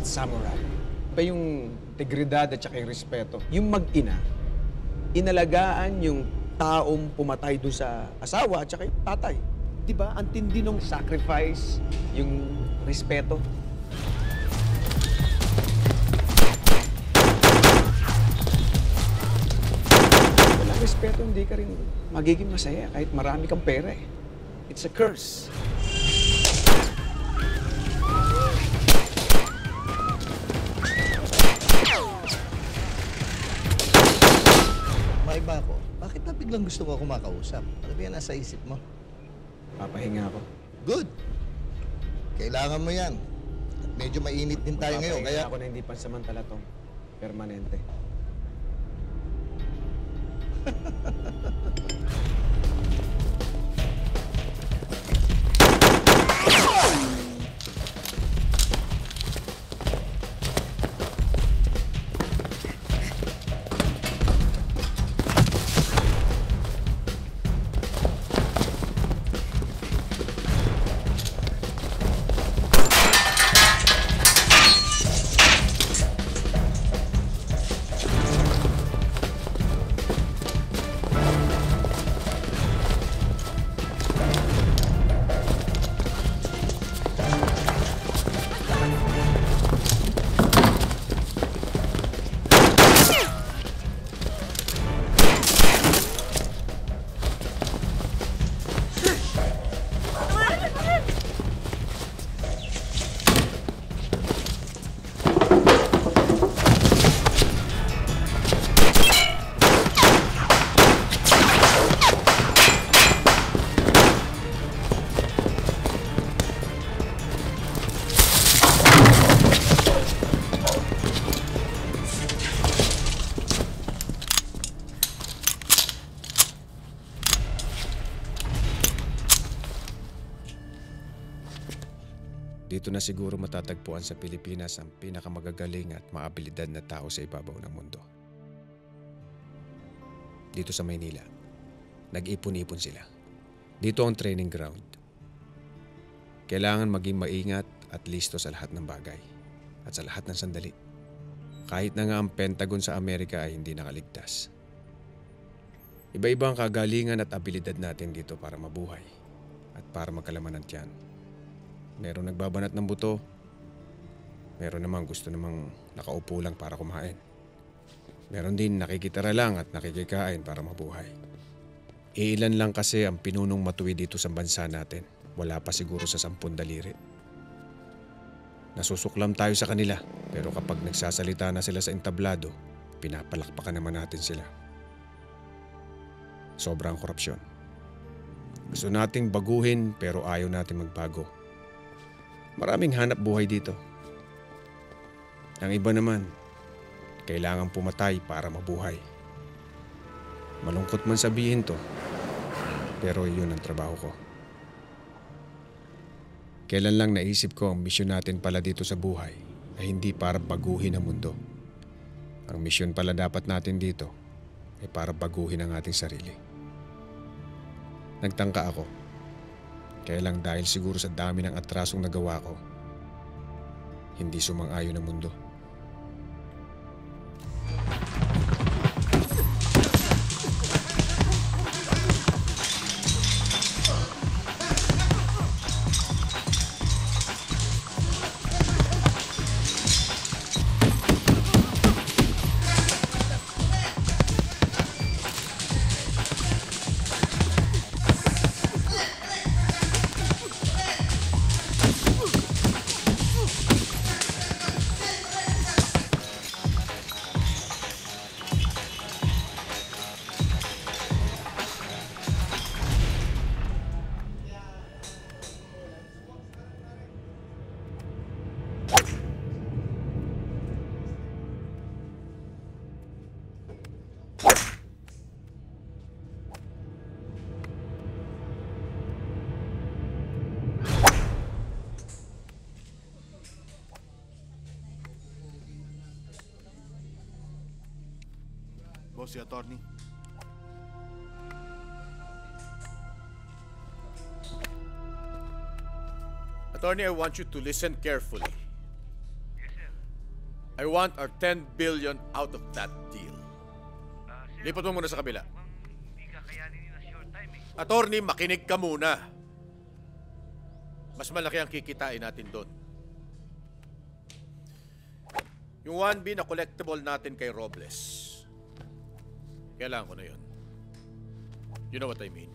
last samurai. Iba yung integridad at saka yung respeto. Yung mag-ina, inalagaan yung taong pumatay doon sa asawa at saka yung tatay. Di ba? Ang tindi ng sacrifice, yung respeto. Walang respeto, hindi ka rin magiging masaya kahit marami kang pera eh. It's a curse. Maiba ako. Bakit ba biglang gusto mo ako makausap? Ano ba yan nasa isip mo? Papahinga ako. Good. Kailangan mo yan. At medyo mainit din tayo ngayon, kaya... ako na hindi pansamantala tong permanente. Dito na siguro matatagpuan sa Pilipinas ang pinakamagagaling at maabilidad na tao sa ibabaw ng mundo. Dito sa Maynila, nag-ipon-ipon sila. Dito ang training ground. Kailangan maging maingat at listo sa lahat ng bagay at sa lahat ng sandali. Kahit na nga ang Pentagon sa Amerika ay hindi nakaligtas. Iba-iba ang kagalingan at abilidad natin dito para mabuhay at para magkalaman ng tiyan. Meron nagbabanat ng buto. Meron namang gusto namang nakaupo lang para kumain. Meron din nakikitara lang at nakikikain para mabuhay. Iilan lang kasi ang pinunong matuwid dito sa bansa natin. Wala pa siguro sa 10 daliri. Nasusuklam tayo sa kanila, pero kapag nagsasalita na sila sa entablado, pinapalakpakan naman natin sila. Sobrang korupsyon. Gusto nating baguhin pero ayaw natin magbago. Maraming hanap buhay dito. Ang iba naman, kailangan pumatay para mabuhay. Malungkot man sabihin to, pero yun ang trabaho ko. Kailan lang naisip ko ang misyon natin pala dito sa buhay ay hindi para baguhin ang mundo. Ang misyon pala dapat natin dito ay para baguhin ang ating sarili. Nagtangka ako. Kaya lang dahil siguro sa dami ng atrasong nagawa ko, hindi sumang-ayon ang mundo. Si attorney. Attorney, I want you to listen carefully. Yes, sir. I want our 10 billion out of that deal. Lipat mo muna sa kabila. Attorney, makinig ka muna. Mas malaki ang kikitain natin doon. Yung 1B na collectible natin kay Robles. Kailangan ko na yun. You know what I mean?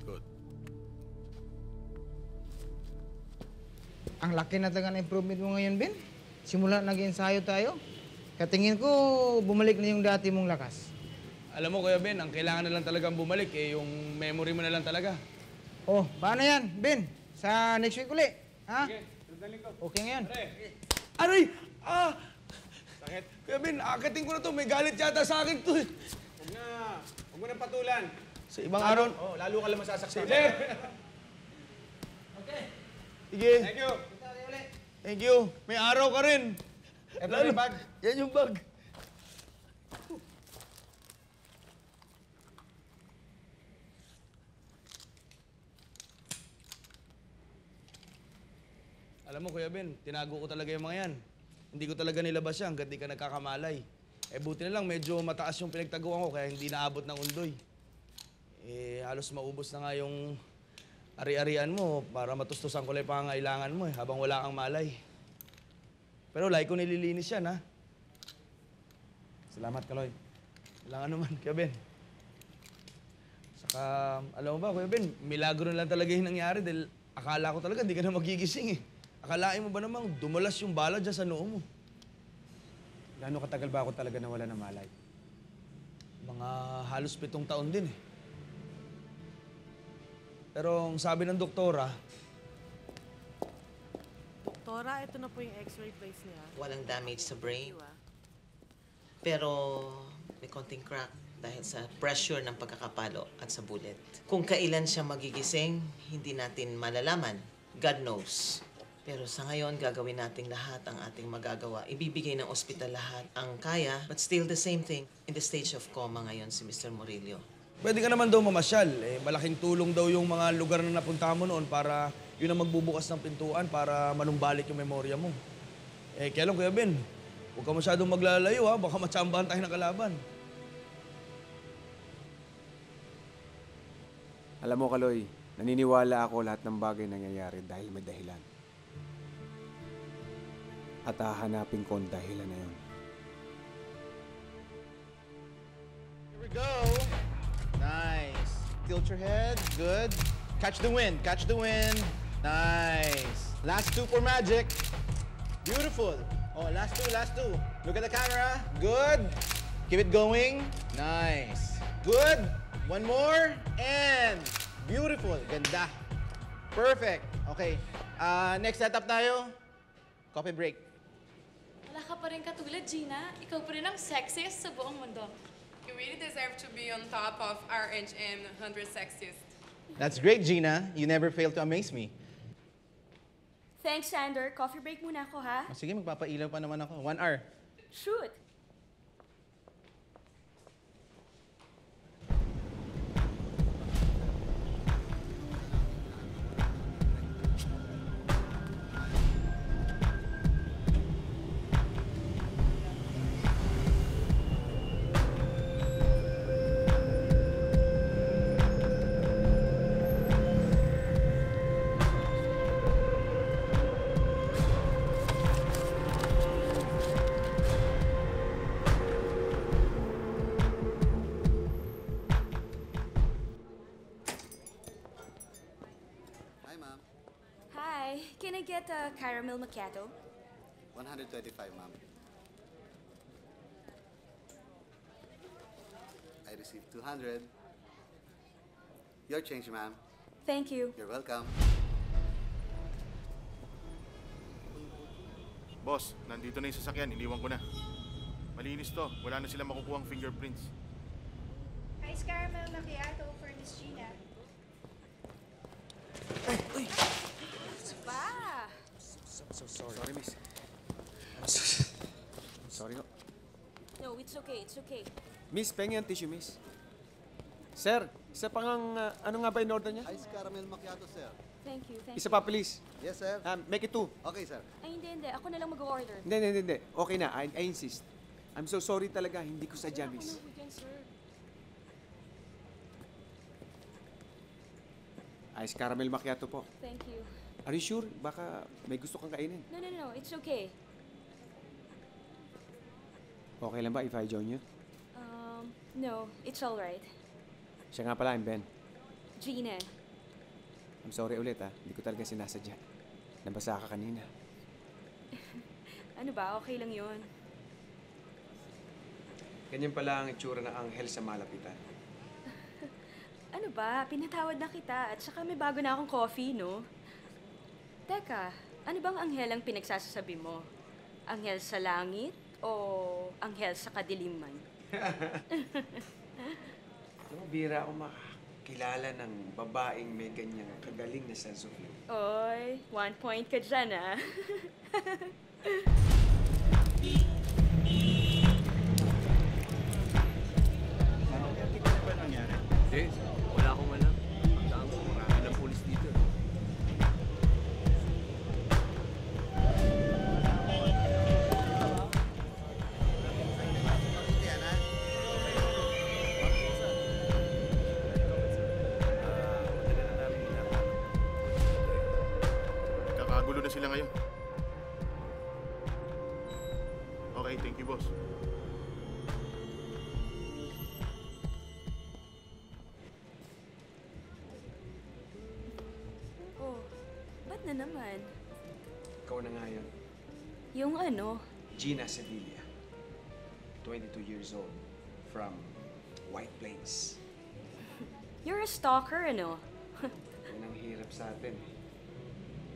Good. Ang laki na talaga ng improvement mo ngayon, Ben. Simula nag-ensayo tayo. Katingin ko, bumalik na yung dati mong lakas. Alam mo, Kuya Ben, ang kailangan na lang talagang bumalik yung memory mo na lang talaga. Oh, paano yan, Ben? Sa next week uli, ha? Okay ngayon. Aray! Ah! Sakit. Kuya Ben, akating ko na to. May galit yata sa akin to. Huwag na. Huwag mo na patulan. Sa ibang araw. Oh, lalo ka lang masasaktan. Sige. Okay. Sige. Thank you. Thank you. May araw ka rin. Ito yung bag. Yan yung bag. Alam mo, Kuya Ben, tinago ko talaga yung mga yan. Hindi ko talaga nilabas yan hanggang di ka nagkakamalay. Buti na lang, medyo mataas yung pinagtaguan ko kaya hindi naabot ng undoy. Halos maubos na nga yung ari-arian mo para matustusan ko lang yung pangangailangan mo habang wala kang malay. Pero like ko nililinis yan, ha? Salamat, Kaloy. Kailangan naman, Kuya Ben. Saka, alam mo ba, Kuya Ben, milagro na lang talaga yung nangyari dahil akala ko talaga hindi ka na magigising, eh. Akalain mo ba namang dumulas yung bala dyan sa noo mo? Gaano katagal ba ako talaga nawala ng malay? Mga halos 7 taon din, eh. Pero ang sabi ng doktora, Doktora, ito na po yung x-ray place niya. Walang damage sa brain, Iwa. pero may konting crack dahil sa pressure ng pagkakapalo at sa bullet. Kung kailan siya magigising, hindi natin malalaman. God knows. Pero sa ngayon, gagawin natin lahat ang ating magagawa. Ibibigay ng ospital lahat ang kaya, but still the same thing. In the stage of coma ngayon si Mr. Murillo. pwede ka naman daw mamasyal. Malaking tulong daw yung mga lugar na napunta mo noon para yun ang magbubukas ng pintuan para manumbalik yung memorya mo. Kaya lang, Kuya Ben, huwag ka masyadong maglalayo, ha? Baka matsambahan tayo ng kalaban. Alam mo, Kaloy, naniniwala ako lahat ng bagay nangyayari dahil may dahilan. At hahanapin ko ang dahilan na yun. Here we go. Nice. Tilt your head. Good. Catch the wind. Catch the wind. Nice. Last two for magic. Beautiful. Oh, last two, last two. Look at the camera. Good. Keep it going. Nice. Good. One more. And beautiful. Ganda. Perfect. Okay. Next setup tayo. Coffee break. Wala ka pa rin katulad, Gina. Ikaw pa rin ang sexiest sa buong mundo. You really deserve to be on top of RHM 100 Sexiest. That's great, Gina. You never fail to amaze me. Thanks, Sander. Coffee break muna ako, ha? Sige, magpapailaw pa naman ako. 1 hour. Shoot! Hi, can I get a caramel macchiato? 125, ma'am. I received 200. Your change, ma'am. Thank you. You're welcome. Boss, nandito na yung sasakyan. Iniwan ko na. Malinis to. Wala na sila makukuhang fingerprints. Ice caramel macchiato for Miss Gina. Ba? Sorry, miss. Sorry ho. No, it's okay. It's okay. Miss, pengi ang tissue, miss. Sir, isa pa ngang, ano nga ba in order niya? Ice caramel macchiato, sir. Thank you. Thank Isa pa, please. Yes, sir. Make it 2. Okay, sir. Ay, hindi. Ako na lang mag-order. Hindi. Okay na. I insist. I'm so sorry talaga. Hindi ko sadya, miss. Ice caramel macchiato po. Thank you. Are you sure? Baka may gusto kang kainin. No. It's okay. Okay lang ba if I join you? No. It's alright. Siya nga pala, I'm Ben. Gina. I'm sorry ulit Hindi ko talaga sinasadya. Nabasa ka kanina. Ano ba? Okay lang yun. Ganyan pala ang itsura ng anghel sa malapitan. Ano ba? Pinatawad na kita at saka may bago na akong coffee, no? Teka, ano bang anghel ang pinagsasasabi mo? Anghel sa langit o anghel sa kadiliman? Alam mo, bira ako makakilala ng babaeng may ganyang kagaling na sense of humor. Oy, 1 point ka dyan, Eh, wala akong alam. Ang dami ko, marami ng pulis dito. Kakagulo na sila ngayon. Okay, thank you, boss. Oh, ba't na naman? Ikaw na nga yun. Yung ano? Gina Sevilla. 22 years old. From White Plains. You're a stalker, ano? Yan ang hirap sa atin.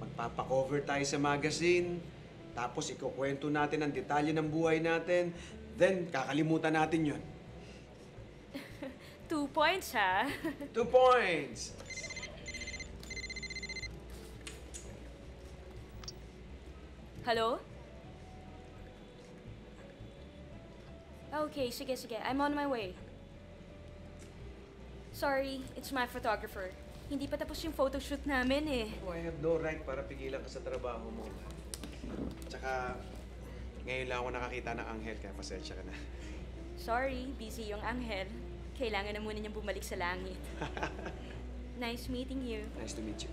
Magpapacover tayo sa magazine, tapos ikukwento natin ang detalye ng buhay natin, then kakalimutan natin yun. 2 points, ha? 2 points! Hello? Okay, sige. I'm on my way. Sorry, it's my photographer. Hindi pa tapos yung photoshoot namin eh. Oh, I have no right para pigilan ka sa trabaho mo. Tsaka, ngayon lang ako nakakita ng anghel, kaya pasensya ka na. Sorry, busy yung anghel. Kailangan na muna niyang bumalik sa langit. Nice meeting you. Nice to meet you.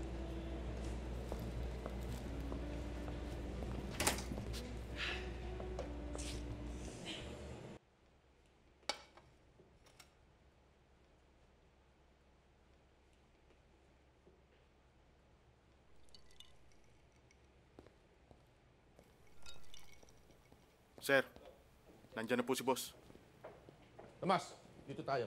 Sir, nandyan na po si boss. Tomas, dito tayo.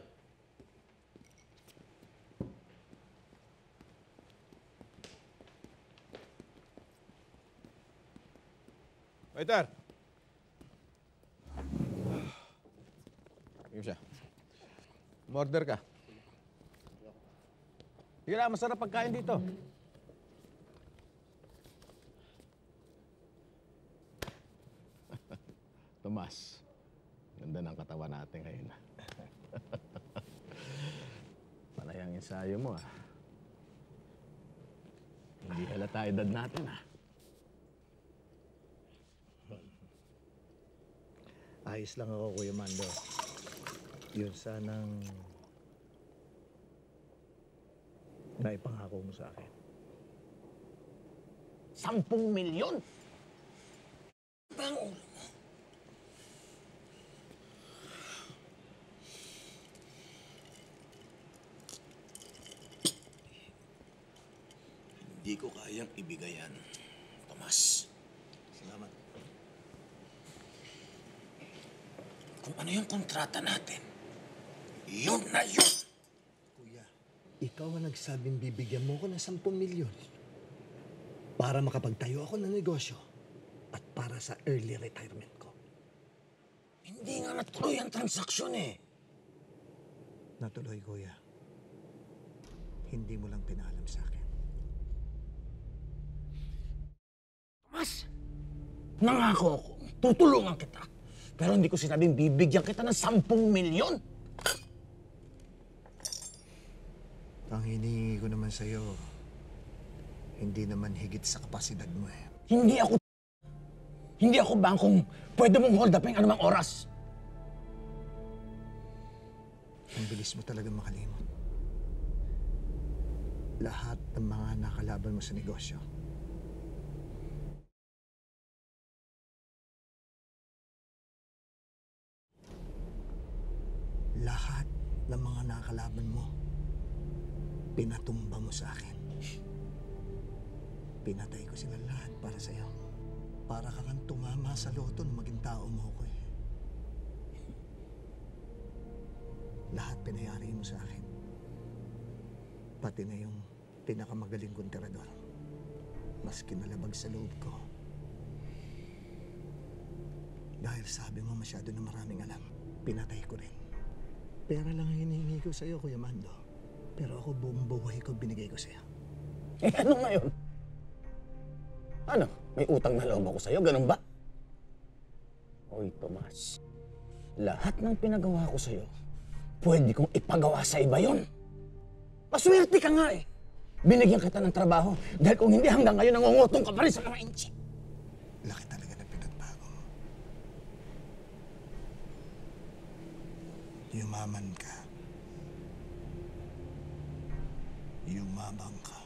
Waiter! Ayun siya. Umorder ka. Sige lang, masarap pagkain dito. Tomas, ganda ng katawan natin ngayon. Panay ang ensayo mo, Hindi halata edad natin, Ayos lang ako, Kuya Mando. Yun sanang naipangako mo sa akin. 10 milyon? Bang ulo mo? Hindi ko kayang ibigay yan, Tomas. Salamat. Kung ano yung kontrata natin, yun na yun! Kuya, ikaw ang nagsabing bibigyan mo ko ng 10 milyon para makapagtayo ako ng negosyo at para sa early retirement ko. Hindi nga natuloy ang transaksyon Natuloy, Kuya. Hindi mo lang pinaalam sa akin. Tomas, nangako ako, tutulungan kita. Pero hindi ko sinabing bibigyan kita ng 10 milyon. Ang hinihingi ko naman sa'yo, Hindi naman higit sa kapasidad mo eh. Hindi ako bangkong pwede mong hold up yung anumang oras. Ang bilis mo talaga makalimot. Lahat ng mga nakalaban mo sa negosyo. Lahat ng mga nakalaban mo, pinatumba mo sa akin. Pinatay ko sila lahat para sa'yo. Para ka kang tumama sa loto nung maging tao mo ko eh. Lahat pinayari mo sa akin. Pati na yung pinakamagaling kong tirador. Mas kinalabag sa loob ko. Dahil sabi mo masyado na maraming alam, pinatay ko rin. Pera lang ang hinihingi ko sa'yo, Kuya Mando. Pero ako buong buhay ko binigay ko sa'yo. Eh ano ngayon? Ano? May utang na loob ako sa'yo, ganun ba? Hoy, Tomas. Lahat ng pinagawa ko sa'yo, pwede kong ipagawa sa iba yun. Maswerte ka nga eh. Binigyan kita ng trabaho dahil kung hindi hanggang ngayon nangungutong ka pa rin sa mga inchi. Laki talaga na pinagbago mo. Yumaman ka. Yumabang ka.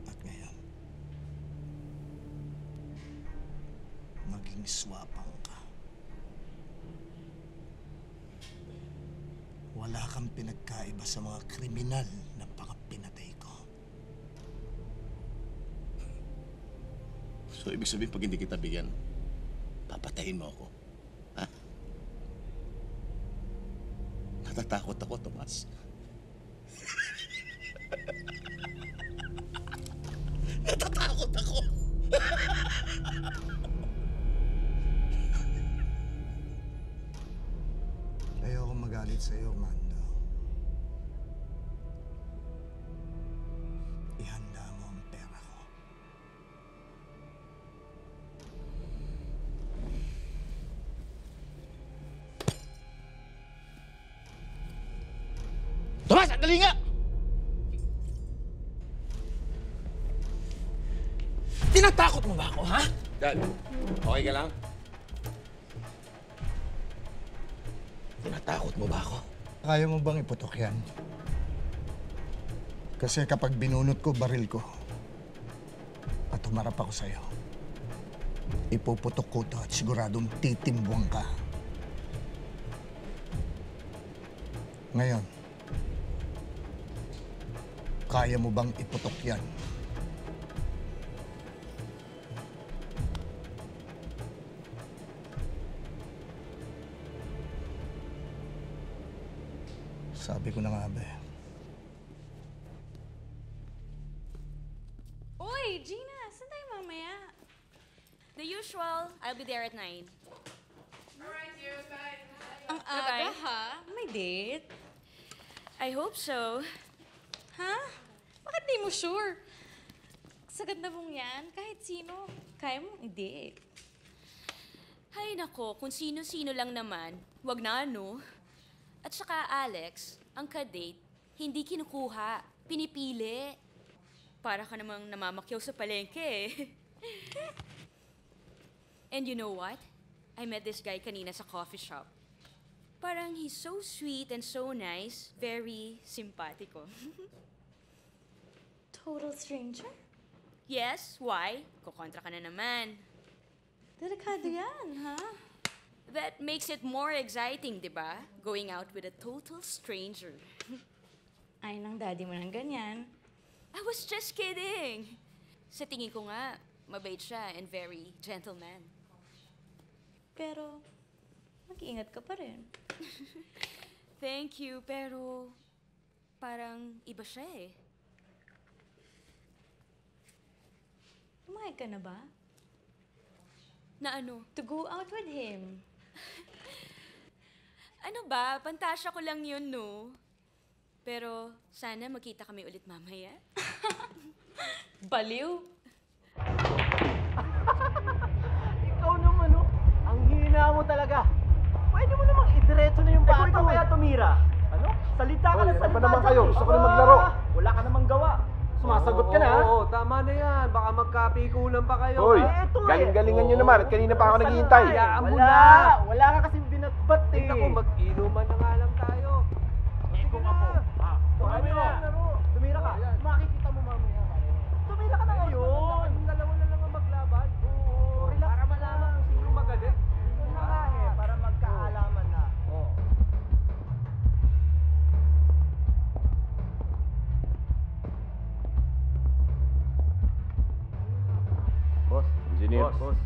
At ngayon, maging swapang ka. Wala kang pinagkaiba sa mga kriminal na pinatay ko. So, ibig sabihin, pag hindi kita bigyan, papatayin mo ako. Ha? Natatakot ako, Tomas. Natatakot ako. Ayoko magalit sa'yo, Mando. Ihanda mo ang pera ko. Tomas, sandali nga! Tinatakot mo ba ako, ha? Dad, okay ka lang? Tinatakot mo ba ako? Kaya mo bang iputok yan? Kasi kapag binunot ko baril ko at humarap ako sa'yo, ipuputok ko to at siguradong titimbwang ka. Ngayon, kaya mo bang iputok yan? Sabi ko na nga ba eh. Uy, Gina! Saan tayo mamaya? The usual. I'll be there at 9. Alright, dear. Bye. Ang aga, ha? May date? I hope so. Ha? Bakit di mo sure? Sa ganda mong yan, kahit sino, kaya mong i-date. Hay nako, kung sino-sino lang naman, wag na ano. At saka, Alex, ang ka-date, hindi kinukuha, pinipili. Para ka namang namamakyaw sa palengke eh. And you know what? I met this guy kanina sa coffee shop. Parang he's so sweet and so nice, very simpatiko. Total stranger? Yes, why? Kukontra ka na naman. Delikado yan, ha? That makes it more exciting, di ba? Going out with a total stranger. Ay, nang daddy mo ng ganyan. I was just kidding. Sa tingin ko nga, mabait siya and very gentleman. Pero, mag-iingat ka pa rin. Thank you, pero parang iba siya eh. Pumayag ka na ba? Na ano? To go out with him. Ano ba? Pantasya ko lang yun, no? Pero sana magkita kami ulit mamaya. Baliw! Ikaw naman, oh. Ang hina mo talaga. Pwede mo namang idiretso na yung bata. Ikaw kaya tumira. Ano? Salita ka na salita. Ano ba naman kayo? Gusto ko na maglaro. Wala ka namang gawa. sumasagot ka na. Oo, tama na yan. Baka magkapikunan pa kayo. Hoy, ha? galing-galingan nyo naman at kanina pa ako naghihintay. Hayaan mo Wala. na. Wala ka kasing binatbat eh. Tingnan ko, mag-inuman na nga lang tayo. Sige na. Tumira ka. Makikita mo mamaya. Tumira ka na ngayon. Yung dalawa na lang ang maglaban. Oo, relax Para malaman kung sino magaling. Ito na nga eh, para magkaalaman na. Boss, engineer. Boss.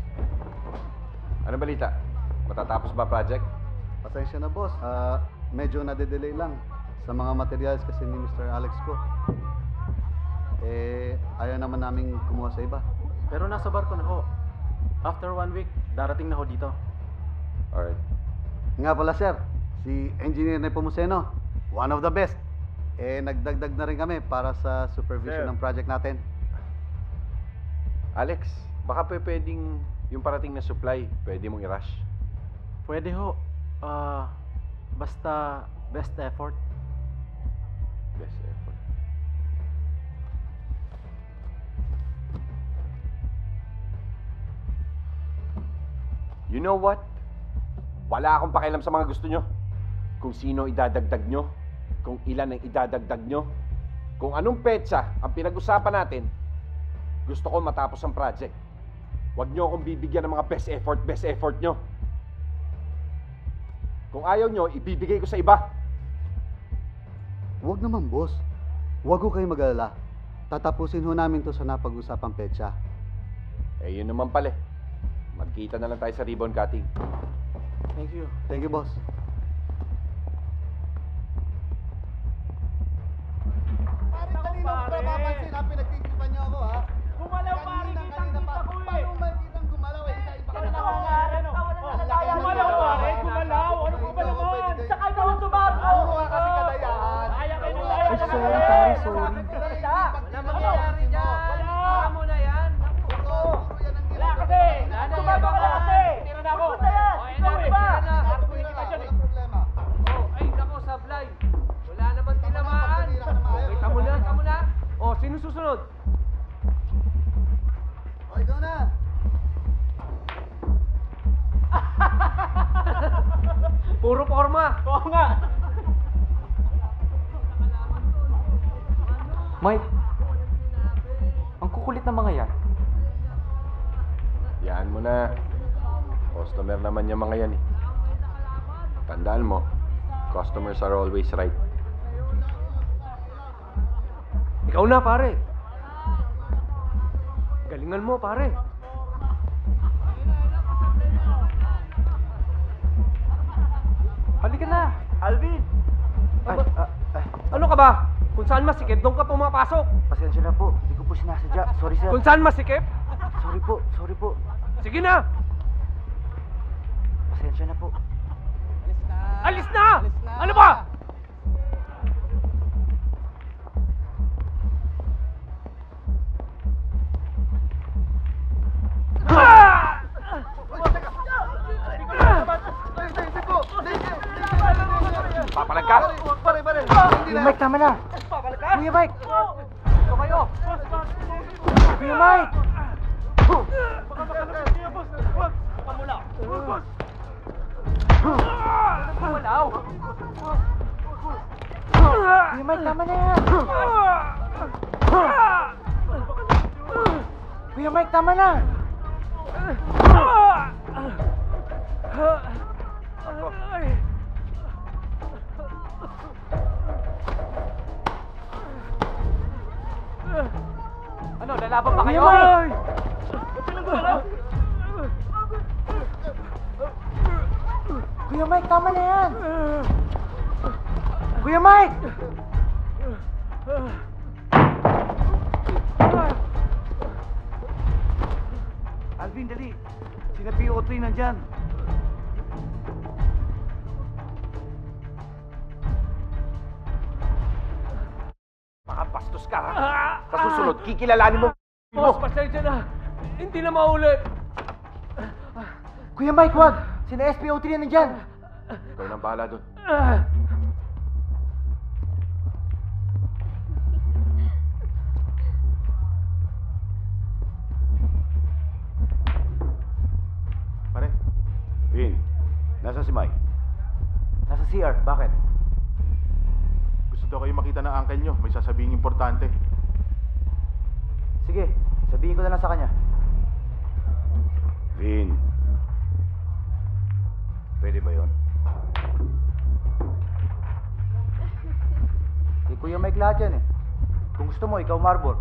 Ano balita? Matatapos ba project? Pasensya na, boss. Medyo nade-delay lang sa mga materials kasi ni Mr. Alex ko. Ayaw naman namin kumuha sa iba. Pero nasa barko na ho. After 1 week, darating na ho dito. Alright. Nga pala, sir. Si Engineer Nepomuceno, one of the best. Nagdagdag na rin kami para sa supervision Sir. ng project natin. Alex, baka pwedeng yung parating na supply, pwede mong i-rush. Pwede ho. Basta best effort. Best effort. You know what? Wala akong pakialam sa mga gusto nyo. Kung sino idadagdag nyo, kung ilan ang idadagdag nyo, kung anong petsa ang pinag-usapan natin, gusto ko matapos ang project. Huwag nyo akong bibigyan ng mga best effort nyo. Kung ayaw nyo, ibibigay ko sa iba. Huwag naman, boss. Huwag ko kayo mag-alala. Tatapusin ho namin to sa napag-usapang petsa. Yun naman pala. Magkita na lang tayo sa ribbon cutting. Thank you. Thank you, boss. Papapansin ha, pinagtitipan niyo ako ha. Gumalaw pare, kitang-kita ko eh. Paano man kitang gumalaw eh? Isa-iba ka na Gumalaw pare, gumalaw. Ano ko ba naman? Tsaka ikaw ang sumaso. Ano ka kasi kadayaan? Kaya kayo na yan. Sorry pare, sorry. Wala mangyayari dyan. Wala mo na yan. Wala kasi. Sumaso ka na kasi. Tira na ako. Ikaw eh. Narpuin kita dyan eh. Ay, nako, sablay. Wala naman tinamaan. Kita mo na. Sino susunod? O, ikaw na. Puro forma. Oo nga. Mike, ang kukulit ng mga yan. Yan mo na. Customer naman yung mga yan eh. Tandaan mo, customers are always right. Ikaw na, pare. Galingan mo, pare. Halika na. Alvin. Ano ka ba? Kung saan masikip, doon ka pumapasok. Pasensya na po. Hindi ko po sinasadya. Sorry, sir. Kung saan masikip, Sorry po. sige na. Pasensya na po. Alis na! Ano ba? Papalag ka! Pare. Kuya Mike, tama na. Kuya Mike. Ito kayo. Kuya Mike. Walaw. Kuya Mike, tama na yan. Kuya Mike, tama na. Ano, lalaban pa kayo? Kuya Mike, tama na yan. Kuya Mike! Alvin, dali. Sina PO3 nandyan. Makabastos ka ha? Sa susunod, kikilalanin mo. Boss, pasensya na. Hindi na maulit. Kuya Mike, wag! Sina SPO3 nandyan. Ikaw nang bahala doon. Nasa si Mike? Nasa CR. Bakit? Gusto daw kayo makita ng uncle nyo. May sasabihin importante. Sige, sabihin ko na lang sa kanya. Vin. Pwede ba yun? Kay Kuya Mike lahat yan eh. Kung gusto mo, ikaw Marbor.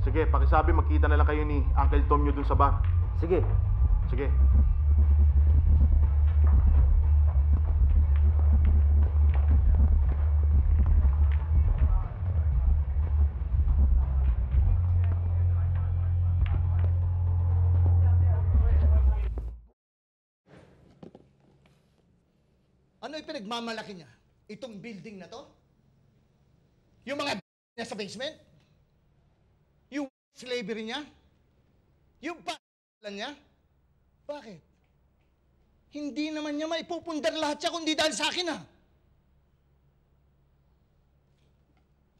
Sige, pakisabi magkita na lang kayo ni Uncle Tom nyo dun sa bar. Sige. Sige. Ano ipinagmamalaki niya? Itong building na to? Yung mga niya sa basement? Yung slavery niya? Yung p***lan niya? Bakit? Hindi naman niya maipupundar lahat siya kundi dahil sa akin, ha?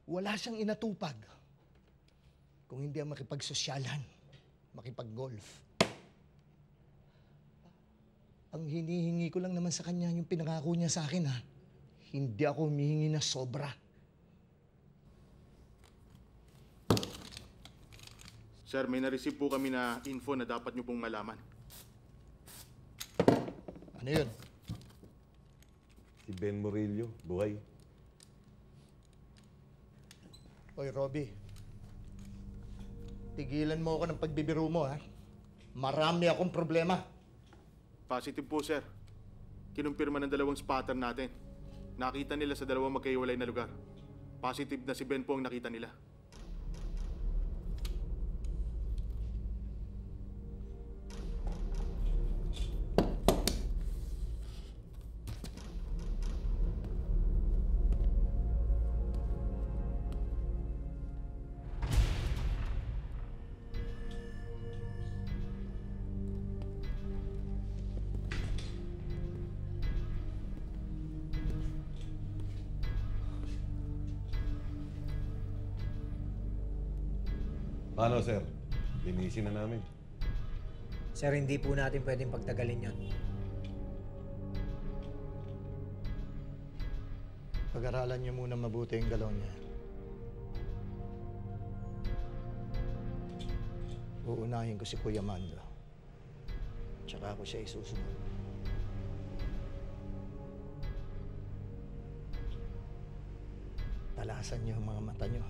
Wala siyang inatupag. Kung hindi ang makipagsosyalan, makipag-golf. Ang hinihingi ko lang naman sa kanya yung pinangako niya sa akin, ha? Hindi ako humihingi na sobra. Sir, may na-receive po kami na info na dapat nyo pong malaman. Ano yun? Si Ben Murillo, buhay. Oy, Robby. Tigilan mo ako ng pagbibiro mo, ha? Marami akong problema. Positive po, sir. Kinumpirma ng dalawang spotter natin. Nakita nila sa dalawang magkahiwalay na lugar. Positive na si Ben po ang nakita nila. Paano, sir? Linisin na namin. Sir, hindi po natin pwedeng pagtagalin yon. Pag-aralan niyo muna mabuti yung galaw niya. Uunahin ko si Kuya Mando. Tsaka ako siya isusunod. Talasan niyo ang mga mata niyo.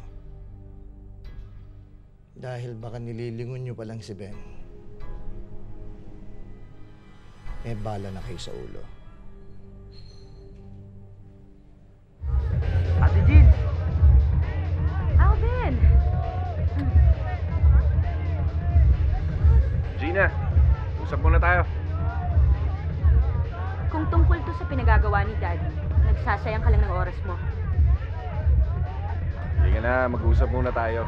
Dahil baka nililingon niyo pa lang si Ben. May bala na kayo sa ulo. Ate Jean! Alvin! Gina, usap muna tayo. Kung tungkol to sa pinagagawa ni Daddy, nagsasayang ka lang ng oras mo. Sige na, mag-usap muna tayo.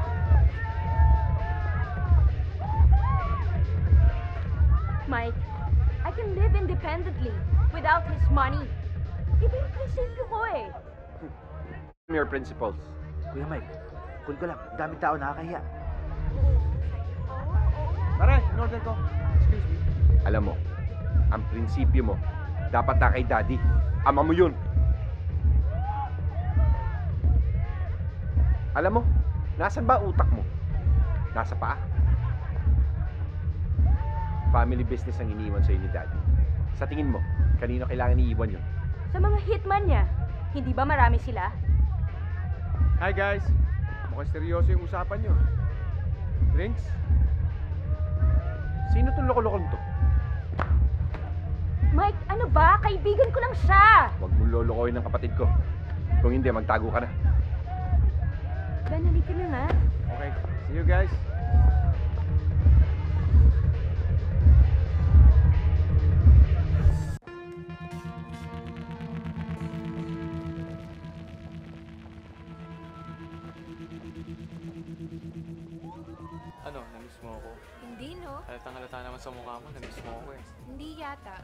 Mike, I can live independently without his money. Iba yung prinsipyo ko eh. Your principles. Kuya Mike, cool ko lang. Daming tao nakakahiya. Tara, in-order ko. Excuse me. Alam mo, ang prinsipyo mo, dapat na kay Daddy. Ama mo yun. Alam mo, nasan ba utak mo? Nasa paa? Family business ang iniwan sa'yo ni Daddy. Sa tingin mo, kanino kailangan iiwan yun? Sa mga hitman niya, hindi ba marami sila? Hi guys! Mukhang seryoso yung usapan nyo. Drinks? Sino itong loko-lokong to? Mike, ano ba? Kaibigan ko lang siya! Huwag mong lolokohin ng kapatid ko. Kung hindi, magtago ka na. Ben, halika na nga. Okay, see you guys. Ano, namiss mo ako? Hindi, no? Halatang-halata naman sa mukha mo, namiss mo ako eh. Hindi yata.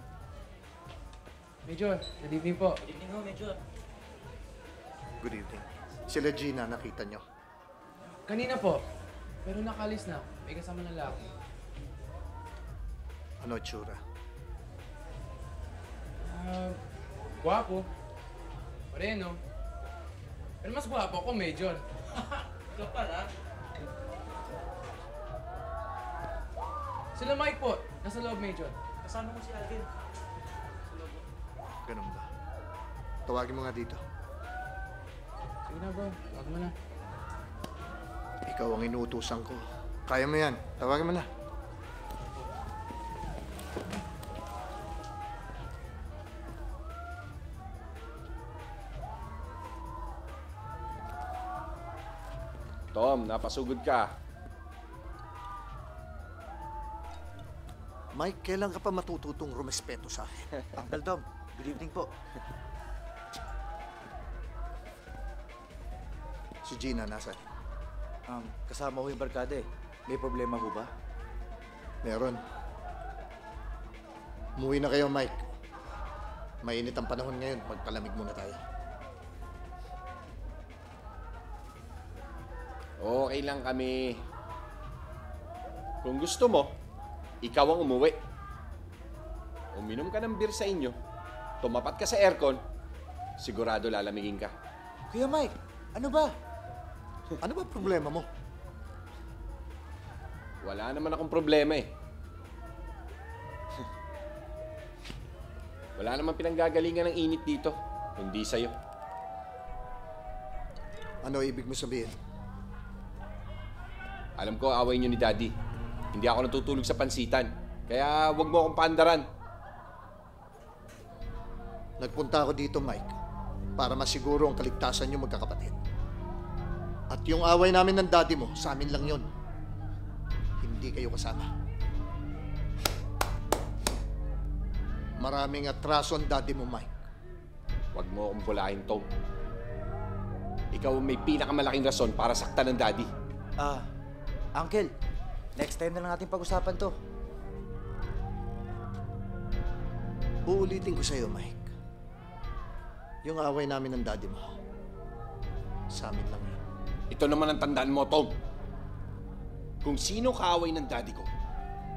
Major, good evening po. Good evening ho, Major. Good evening. Sila Gina, nakita nyo? Kanina po, Pero nakalis na. May kasama ng lalaki. Ano tsura? Gwapo. Moreno. Pero mas gwapo ako, Major. Ikaw pala? Sila Mike po. Nasa loob, Major. Kasama mo si Alvin. Ganun ba? Tawagin mo nga dito. Sige na, bro. Tawag mo na. Ikaw ang inuutusan ko. Kaya mo yan. Tawagin mo na. Tom, napasugod ka. Mike, kailan ka pa matututong rumespeto sa akin? Uncle Tom, good evening po. Si Gina, nasaan? Kasama ko yung barkada eh. May problema ho ba? Meron. Umuwi na kayo, Mike. Mainit ang panahon ngayon. Magpalamig muna tayo. Okay lang kami. Kung gusto mo, ikaw ang umuwi. Uminom ka ng beer sa inyo, tumapat ka sa aircon, sigurado lalamigin ka. Kuya Mike, ano ba? Ano ba problema mo? Wala naman akong problema eh. Wala naman pinanggagalingan ng init dito, kundi sa'yo. Ano ibig mo sabihin? Alam ko, away niyo ni Daddy. Hindi ako natutulog sa pansitan. Kaya wag mo akong paandaran. Nagpunta ako dito, Mike, para masiguro ang kaligtasan niyo magkakapatid. At yung away namin ng daddy mo, sa amin lang yon. Hindi kayo kasama. Maraming atraso ang daddy mo, Mike. Wag mo akong bulahin, Tom. Ikaw ang may pinakamalaking rason para saktan ng Daddy. Uncle, next time na lang natin pag-usapan to. Uulitin ko sa'yo, Mike. Yung away namin ng daddy mo, sa amin lang yun. Ito naman ang tandaan mo, Tom. Kung sino kaaway ng daddy ko,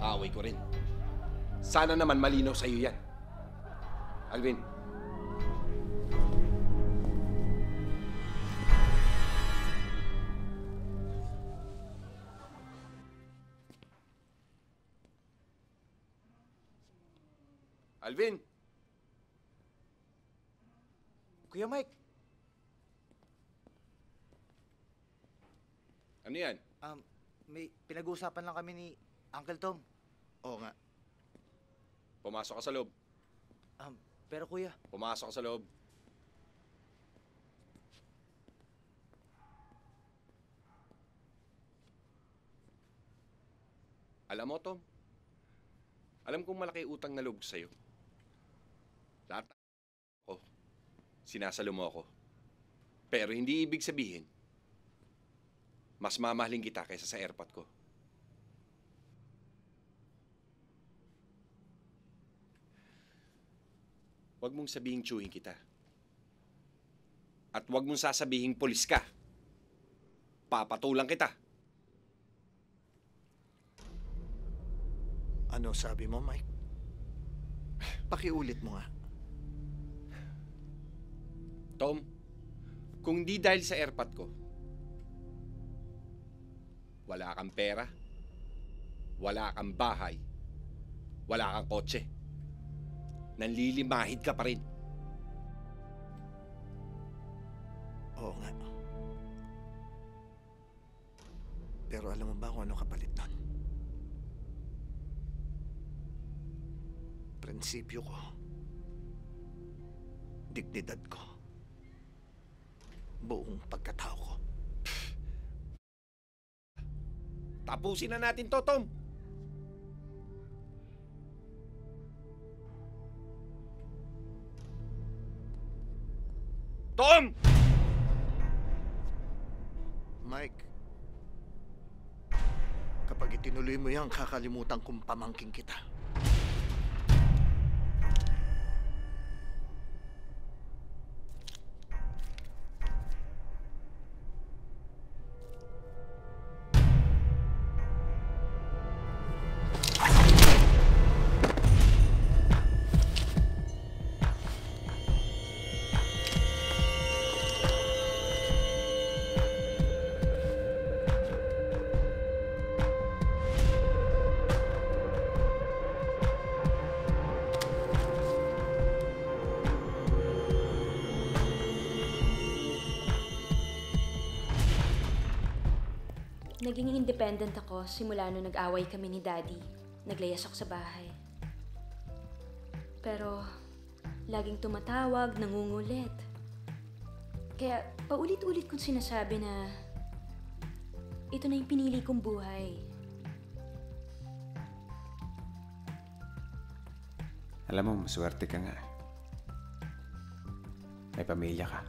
kaaway ko rin. Sana naman malinaw sa'yo yan. Alvin. Alvin! Kuya Mike. Ano yan? May pinag-uusapan lang kami ni Uncle Tom. Oo nga. Pumasok ka sa loob. Pero kuya. Pumasok ka sa loob. Alam mo, Tom, alam kong malaki utang na loob ko sa'yo. Lahat ako, sinasalo mo ako. Pero hindi ibig sabihin, mas mamahalin kita kaysa sa airpot ko. Huwag mong sabihing tsuhin kita. At huwag mong sasabihing pulis ka. Papatulang kita. Ano sabi mo, Mike? Pakiulit mo nga. Tom, kung di dahil sa airpot ko, wala kang pera, wala kang bahay, wala kang kotse. Nanlilimahid ka pa rin. Oo nga. Pero alam mo ba kung ano kapalit nun? Prinsipyo ko. Dignidad ko. Buong pagkatao ko. Tapusin na natin to, Tom. Tom! Mike, kapag itinuloy mo yan, kakalimutan kong pamangking kita. Naging independent ako simula nung nag-away kami ni Daddy. Naglayas ako sa bahay. Pero, laging tumatawag, nangungulit. Kaya, paulit-ulit kong sinasabi na ito na yung pinili kong buhay. Alam mo, maswerte ka nga. May pamilya ka.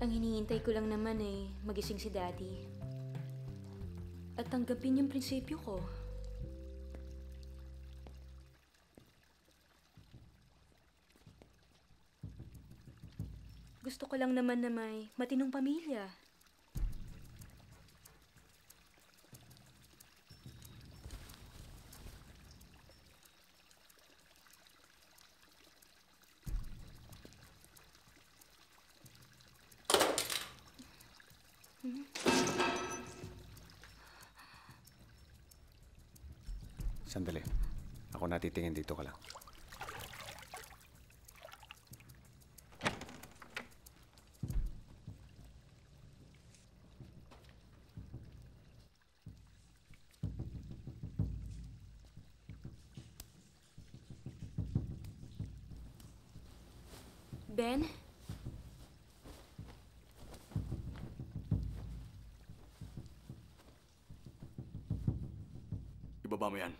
Ang hinihintay ko lang naman ay magising si Daddy. At tanggapin yung prinsipyo ko. Gusto ko lang naman na may matinong pamilya. Sandali. Ako natitingin, dito ka lang. Ben? Ibaba mo yan.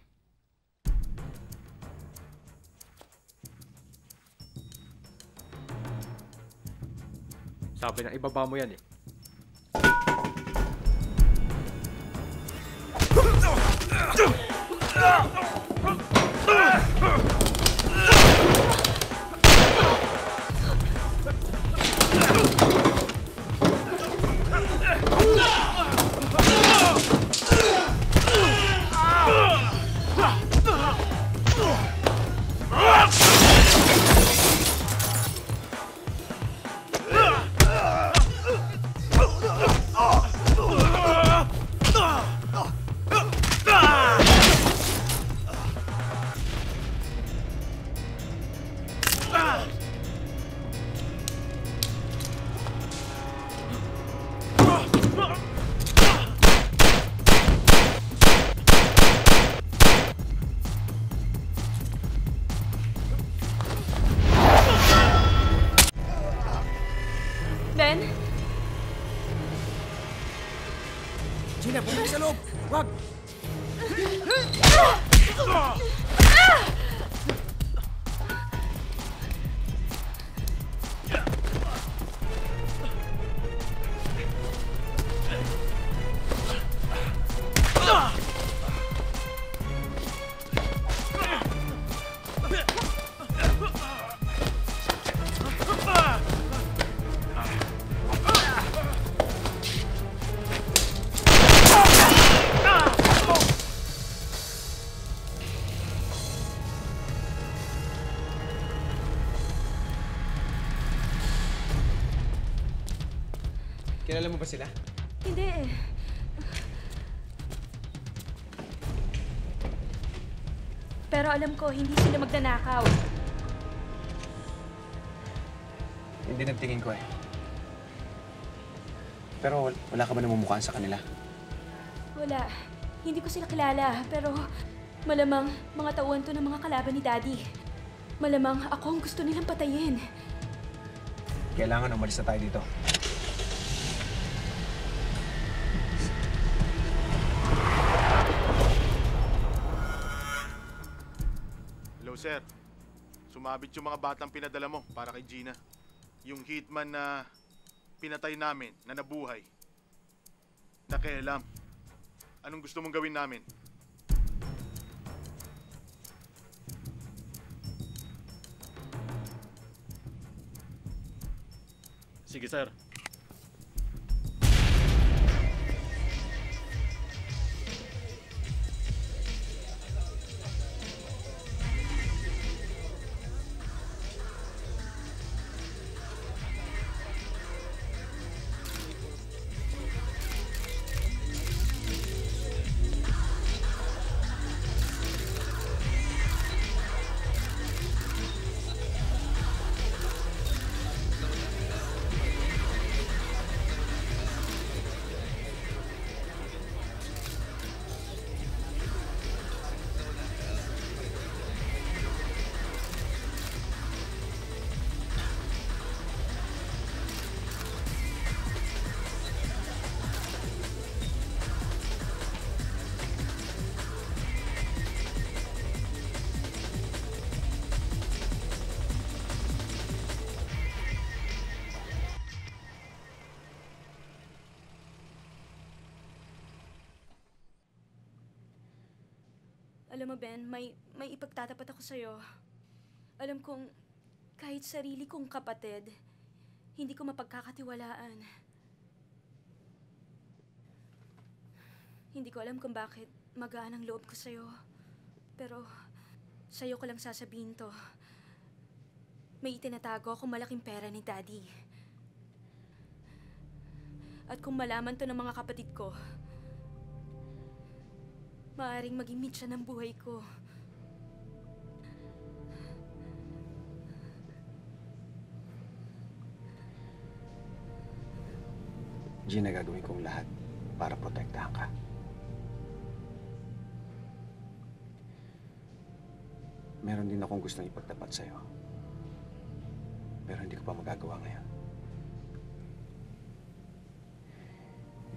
Sabi na ibaba mo yan eh. Ben? Gina, bumalik sa loob! Wag! Kilala mo ba sila? Hindi eh. Pero alam ko, hindi sila magnanakaw. Hindi nagtingin ko eh. Pero wala ka ba namumukhaan sa kanila? Wala. Hindi ko sila kilala, pero malamang mga tauhan to ng mga kalaban ni Daddy. Malamang ako ang gusto nilang patayin. Kailangan umalis na tayo dito. Hello, sir. Sumabit yung mga batang pinadala mo para kay Gina. Yung hitman na pinatay namin, na nabuhay. Nakialam. Anong gusto mong gawin namin? Sige, sir. Alam mo, Ben, may ipagtatapat ako sa'yo. Alam kong kahit sarili kong kapatid, hindi ko mapagkakatiwalaan. Hindi ko alam kung bakit magaan ang loob ko sa'yo. Pero sa'yo ko lang sasabihin to. May itinatago akong malaking pera ni Daddy. At kung malaman to ng mga kapatid ko, maaaring maging mitsa ng buhay ko. Gina, gagawin kong lahat para protektahan ka. Meron din akong gustong ipagtapat sa'yo. Pero hindi ko pa magagawa ngayon.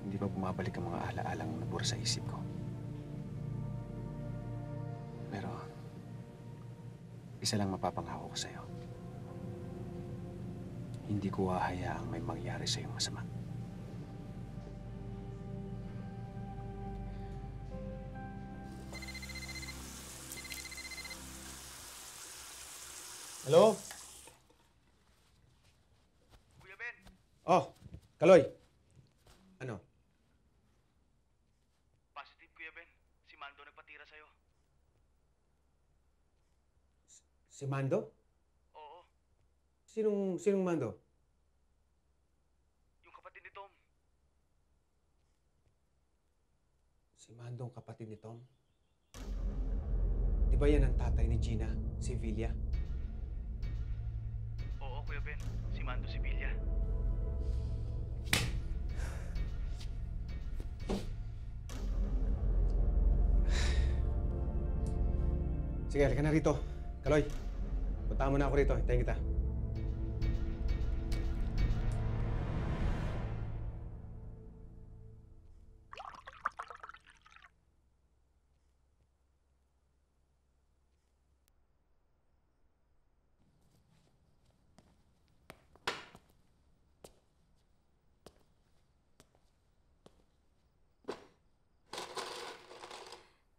Hindi pa bumabalik ang mga ala-alang nabura sa isip ko. Pero, isa lang mapapangako ko sa'yo. Hindi ko hahayaang may mangyari sa'yong masama. Hello? Kuya Ben! Oh, Kaloy. Ano? Positive, Kuya Ben. Si Mando nagpatira sa'yo. Si Mando? Oo. Sinong Mando? Yung kapatid ni Tom. Si Mando ang kapatid ni Tom? Di ba yan ang tatay ni Gina, si Villa? Oo, Kuya Ben. Si Mando Sevilla. Sige, halika na rito. Kaloy, punta mo na ako rito. Hintayin kita.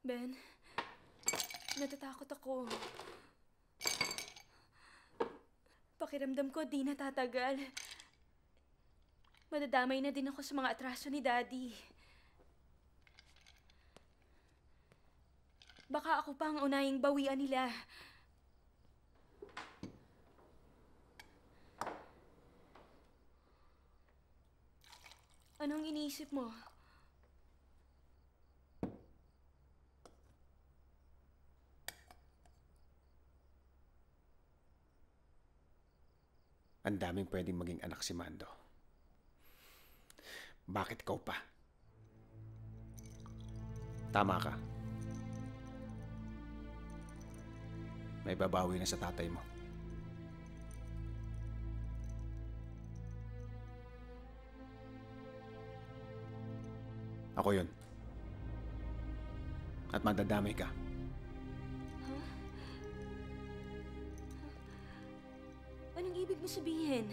Ben, natatakot ako. Pakiramdam ko di natatagal. Madadamay na din ako sa mga atraso ni Daddy. Baka ako pa ang unahing bawian nila. Anong iniisip mo? Ang daming pwedeng maging anak si Mando. Bakit ikaw pa? Tama ka. May babawi na sa tatay mo. Ako yun. At madadamay ka. Anong ibig mo sabihin?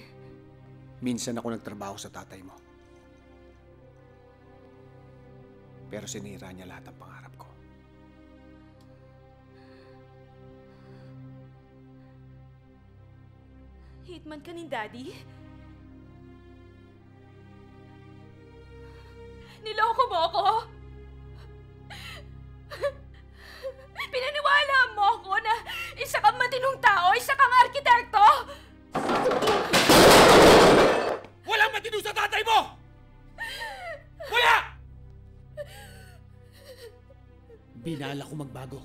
Minsan ako nagtrabaho sa tatay mo. Pero sinira niya lahat ng pangarap ko. Hitman ka ni Daddy? Niloko mo ako? Pinaniwala mo ako na isa kang matinong tao, isa kang arkitekto? Walang matino sa tatay mo! Wala! Binala ko magbago.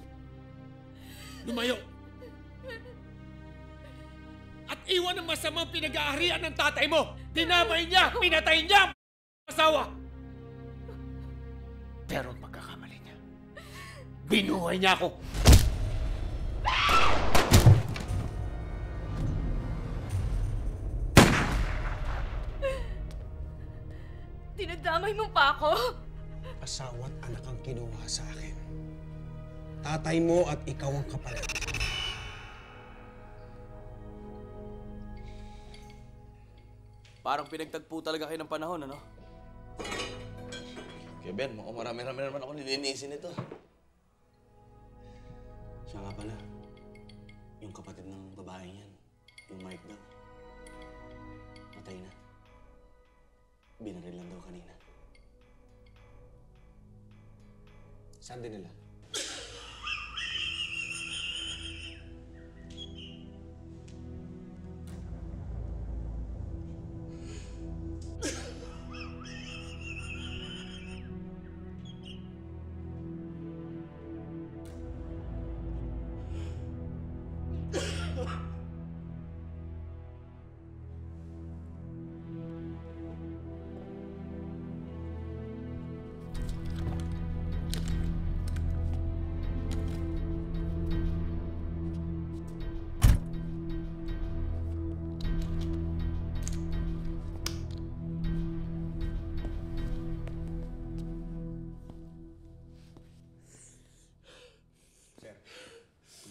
Lumayo. At iwan ang masamang pinag-aarian ng tatay mo. Dinamay niya, pinatay niya ang asawa. Pero ang pagkakamali niya, binuhay niya ako. Dinadamay mo pa ako? Asawa at anak ang kinuha sa akin. Tatay mo at ikaw ang kapalit. Parang pinagtagpo talaga kayo ng panahon, ano? Kaya Ben, mukhang marami-rami naman ako nilinisin ito. Siya nga pala, yung kapatid ng babaeng yan, yung Mike daw, matay na. Binaril lang daw kanina. Saan din nila?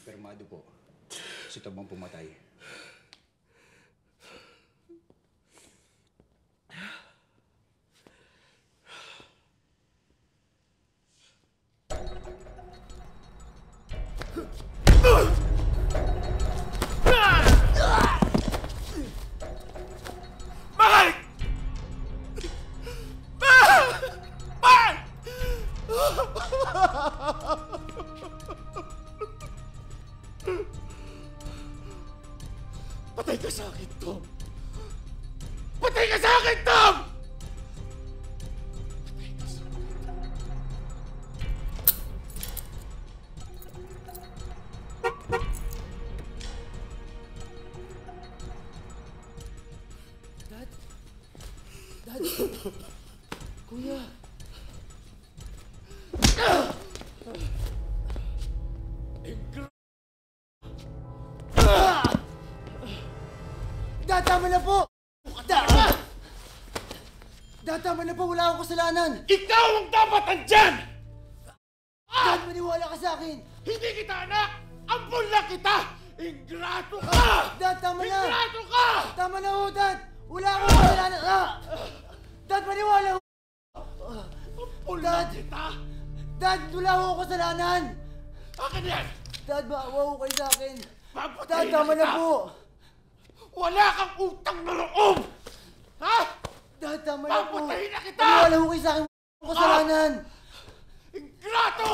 Kumpirmado po, si Tom ang pumatay. Mike! Mike! Patay ka sa akin, Tom! Patay ka sa akin, Tom! Patay ka sa akin. Dad? Dad? Kuya? Dad, tama na po! Dad, tama na po. Wala akong kasalanan. Ikaw ang dapat andyan! Dad, maniwala ka sa akin. Hindi kita anak! Ampun lang kita! Ingrato ka! Dad, tama na! Ingrato ka! Tama na ho, Dad! Wala akong kasalanan! Dad, maniwala ho! Ampun lang kita! Dad, wala akong kasalanan! Akin yan! Dad, maawa ho kayo sa akin! Dad, Papatayin tama na kita! po! Wala kang utang na loob! Ha? Dad, tama na po! Papatayin na kita! Maniwala ho kayo sa akin! Wala akong kasalanan! Ingrato!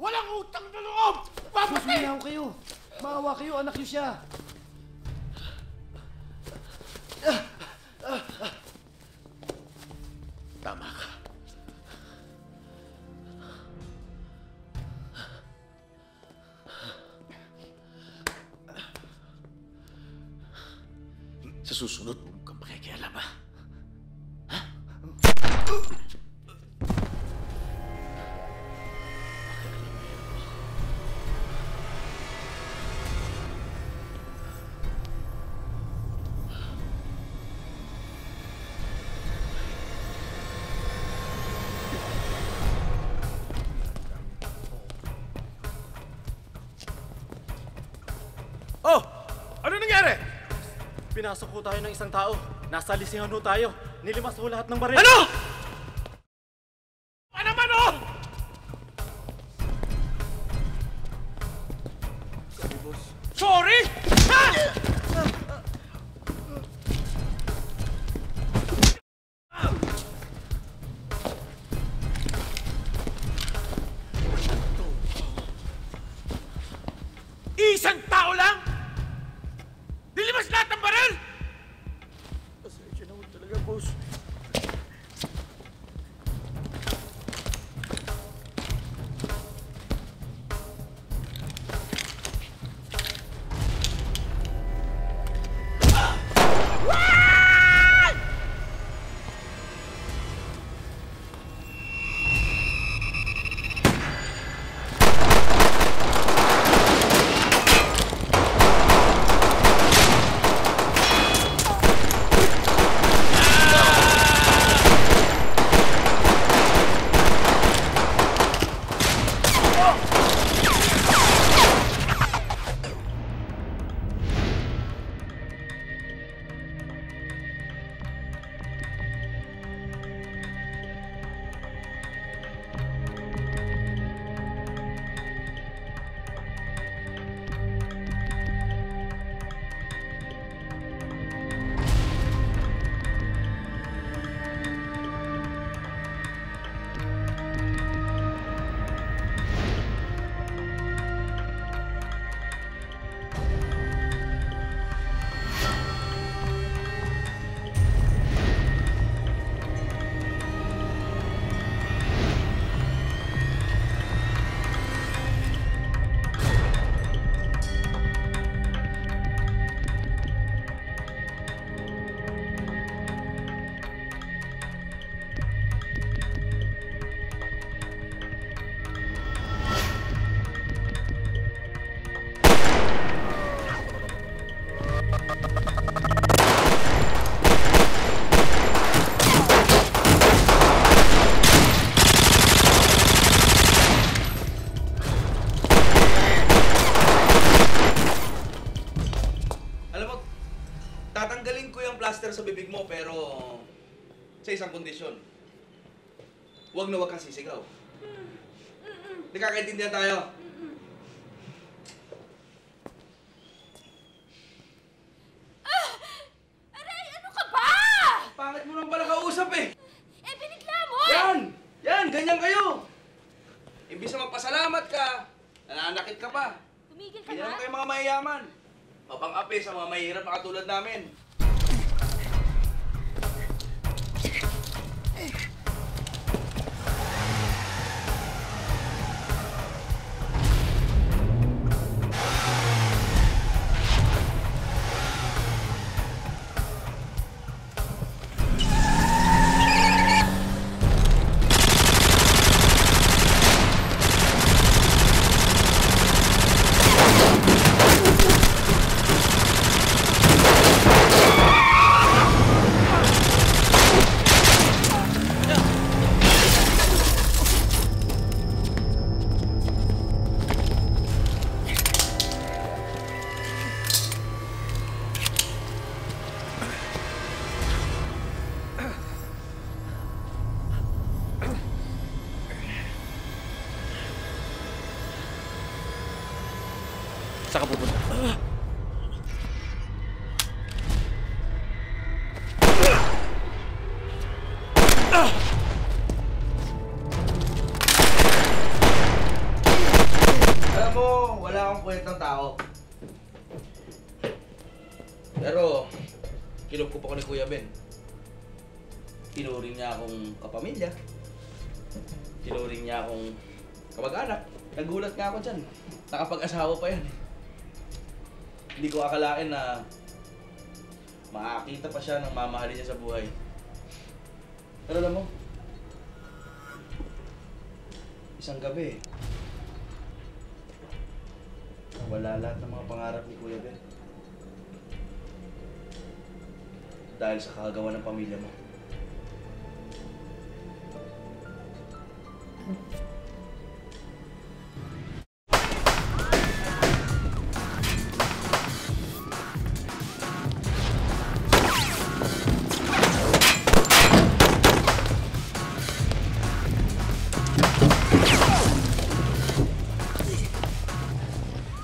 Walang utang na loob! Papatayin! Susunahan kayo! Maawa kayo, anak niyo siya! Tama ka. Sa susunod, huwag kang makikialam, ha? Oh! Ano nangyari? Pinasok ho tayo ng isang tao. Nasa lisingan ho tayo. Nilimas ho lahat ng baril. Ano? Ano naman, oh? Sorry, boss. Sorry? Ha? Isang tao lang? Nilimas lahat ng baril? Pasensya na ho talaga, boss. mo pero sa isang kondisyon. Huwag na huwag kang sisigaw. Nagkakaintindihan tayo. Aray, ano ka ba? Pangit mo naman pala kausap eh. Eh, binigla mo! Yan, ganyan kayo. Imbis na magpasalamat ka, nananakit ka pa. Tumigil ka Ganyan na. naman kayo mga mayayaman. Mapang-api sa mga mahirap na katulad namin. Saan ka pupunta? Alam mo, wala akong kwentang tao. Pero, kinukup ako ni Kuya Ben. Tinuring niya akong kapamilya. Tinuring niya akong kamag-anak. Nagulat nga ako dyan. Nakapag-asawa pa yan. Hindi ko akalain na makakita pa siya ng mamahalin niya sa buhay. Pero alam mo, isang gabi, wala lahat ng mga pangarap ni Kuya Ben. Dahil sa kagawa ng pamilya mo.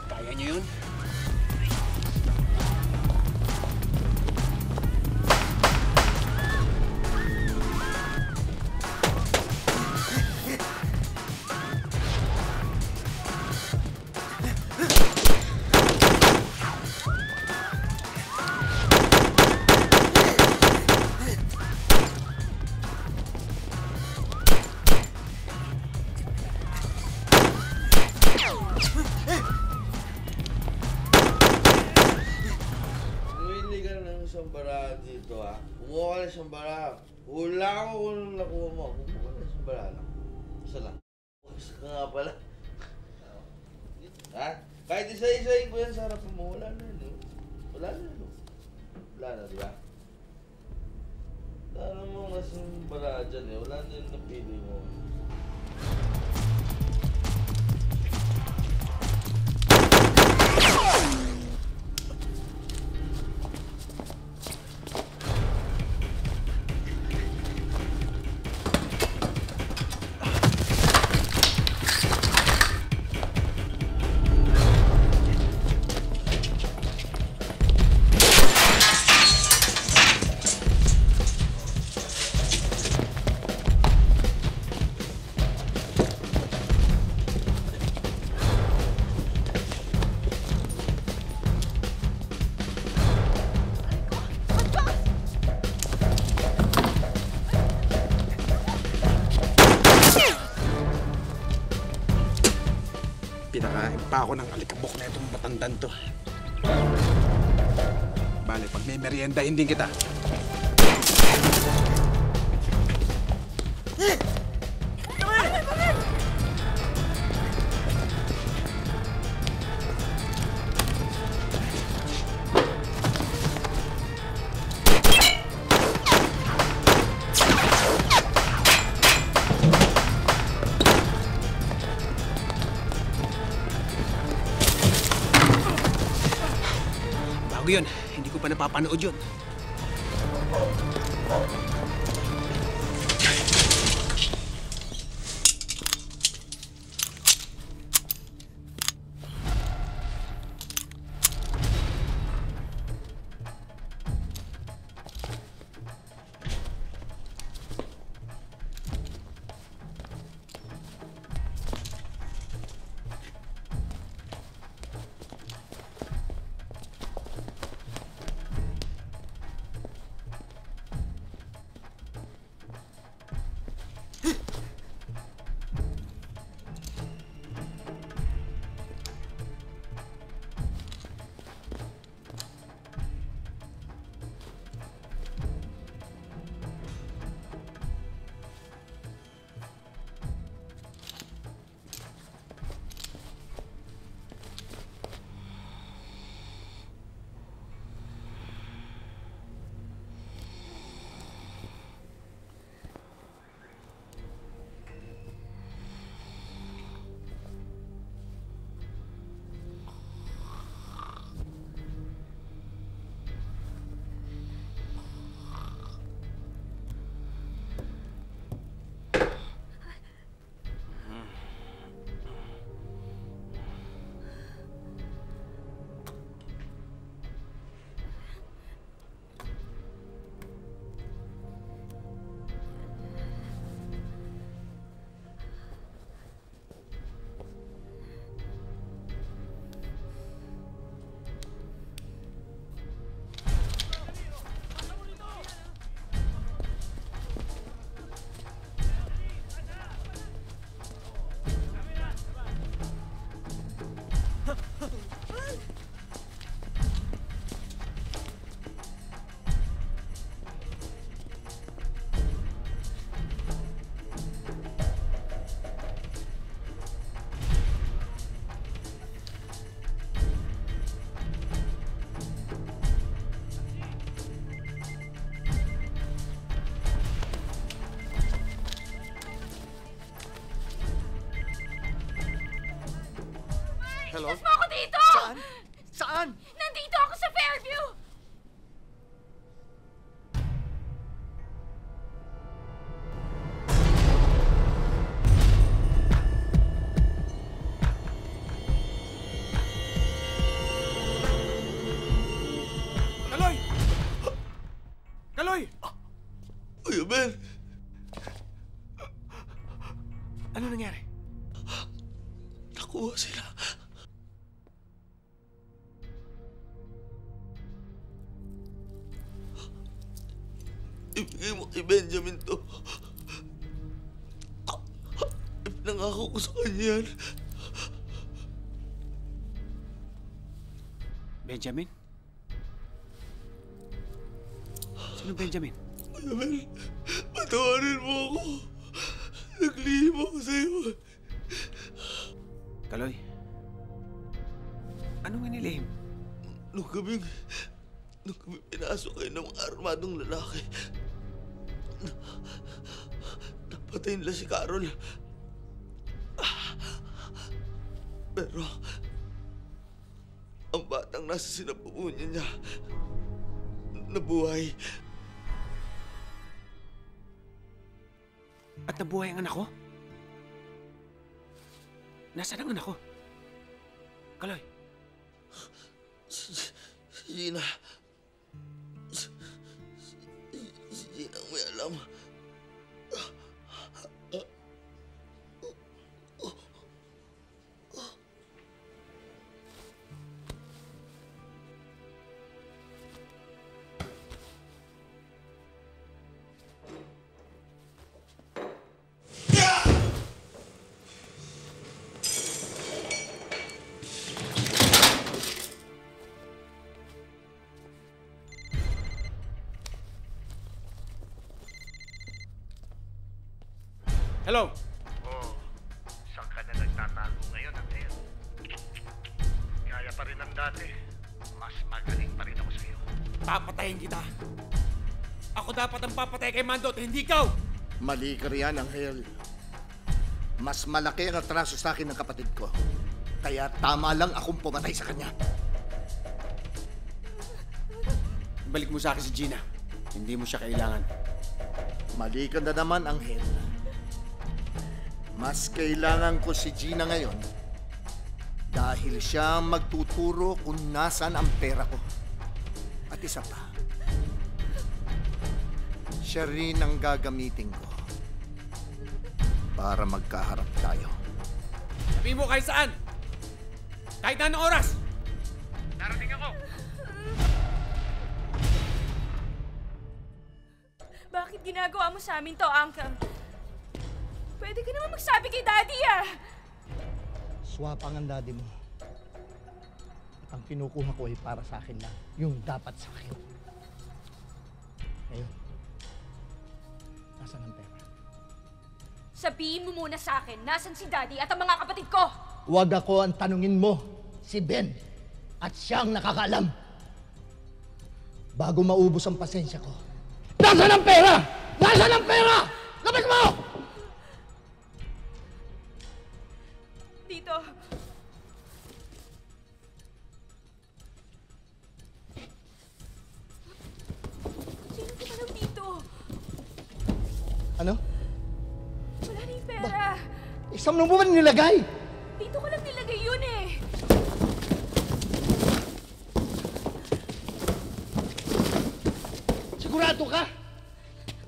Kaya niyo yun? Humili ka ng isang barahan dito ha. Kumuha ka ng isang barahan. Hula ko kung anong nakuha mo. Kumuha ka ng isang barahan. Isa lang. Isa ka nga pala. Ha? Kahit isa-isahin ko yan sa harapan mo, wala na yun. Wala na yun. Wala na, di ba? Wala na mo kasi yung barahan dyan eh. Wala na yun napili mo. Pinakain pa ako ng alikabok na itong matandang to. Bale, pag may merienda, hindi kita. Bago yun, hindi ko pa napapanood yun. Hello? Ilas mo ako dito! Saan? Saan? Nandito ako sa Fairview! Kaloy! Kaloy! Kuya Ben! Ano nangyari? Nakuha sila. Ibigay mo kay Benjamin to. Pinangako ko sa kanya yan. Benjamin? Sino Benjamin? Kuya Ben, patawarin mo ako. Naglihim ako sa'yo. Kaloy, anong inilihim? Nung gabi pinasok kayo ng mga armadong lalaki. Napatay nila si Carol. Pero, ang batang nasa sinapupunan niya, nabuhay. At nabuhay ang anak ko? Nasaan ang anak ko? Kaloy. Si Gina. Si Gina ang may alam. Hello? Oh, saan ka na nagtatago ngayon, Angel? Kaya pa rin ang dati. Mas magaling pa rin ako sa'yo. Papatayin kita. Ako dapat ang papatay kay Mando at hindi ikaw. Mali ka riyan, Angel. Mas malaki ang atraso sa akin ng kapatid ko. Kaya tama lang akong pumatay sa kanya. Balik mo sa akin si Gina. Hindi mo siya kailangan. Mali ka na naman, Anghel. Mas kailangan ko si Gina ngayon dahil siya ang magtuturo kung nasaan ang pera ko. At isa pa, siya rin ang gagamitin ko para magkaharap tayo. Sabihin mo kahit saan! Kahit na anong oras! Darating ako! Bakit ginagawa mo sa amin to, Uncle? Pwede ka naman magsabi kay Daddy, ah! Swapang ang daddy mo. At ang kinukuha ko ay para sa akin lang. Yung dapat sa akin. Ngayon, nasaan ang pera? Sabihin mo muna sa akin, nasan si Daddy at ang mga kapatid ko? Huwag ako ang tanungin mo, si Ben. At siyang nakakaalam. Bago maubos ang pasensya ko. Nasaan ang pera? Nasaan ang pera? Lapit mo! Dito. Sino tumalaw dito? Ano? Wala na yung pera. Isang mo ba nilagay? Dito ko lang nilagay yun eh. Sigurado ka?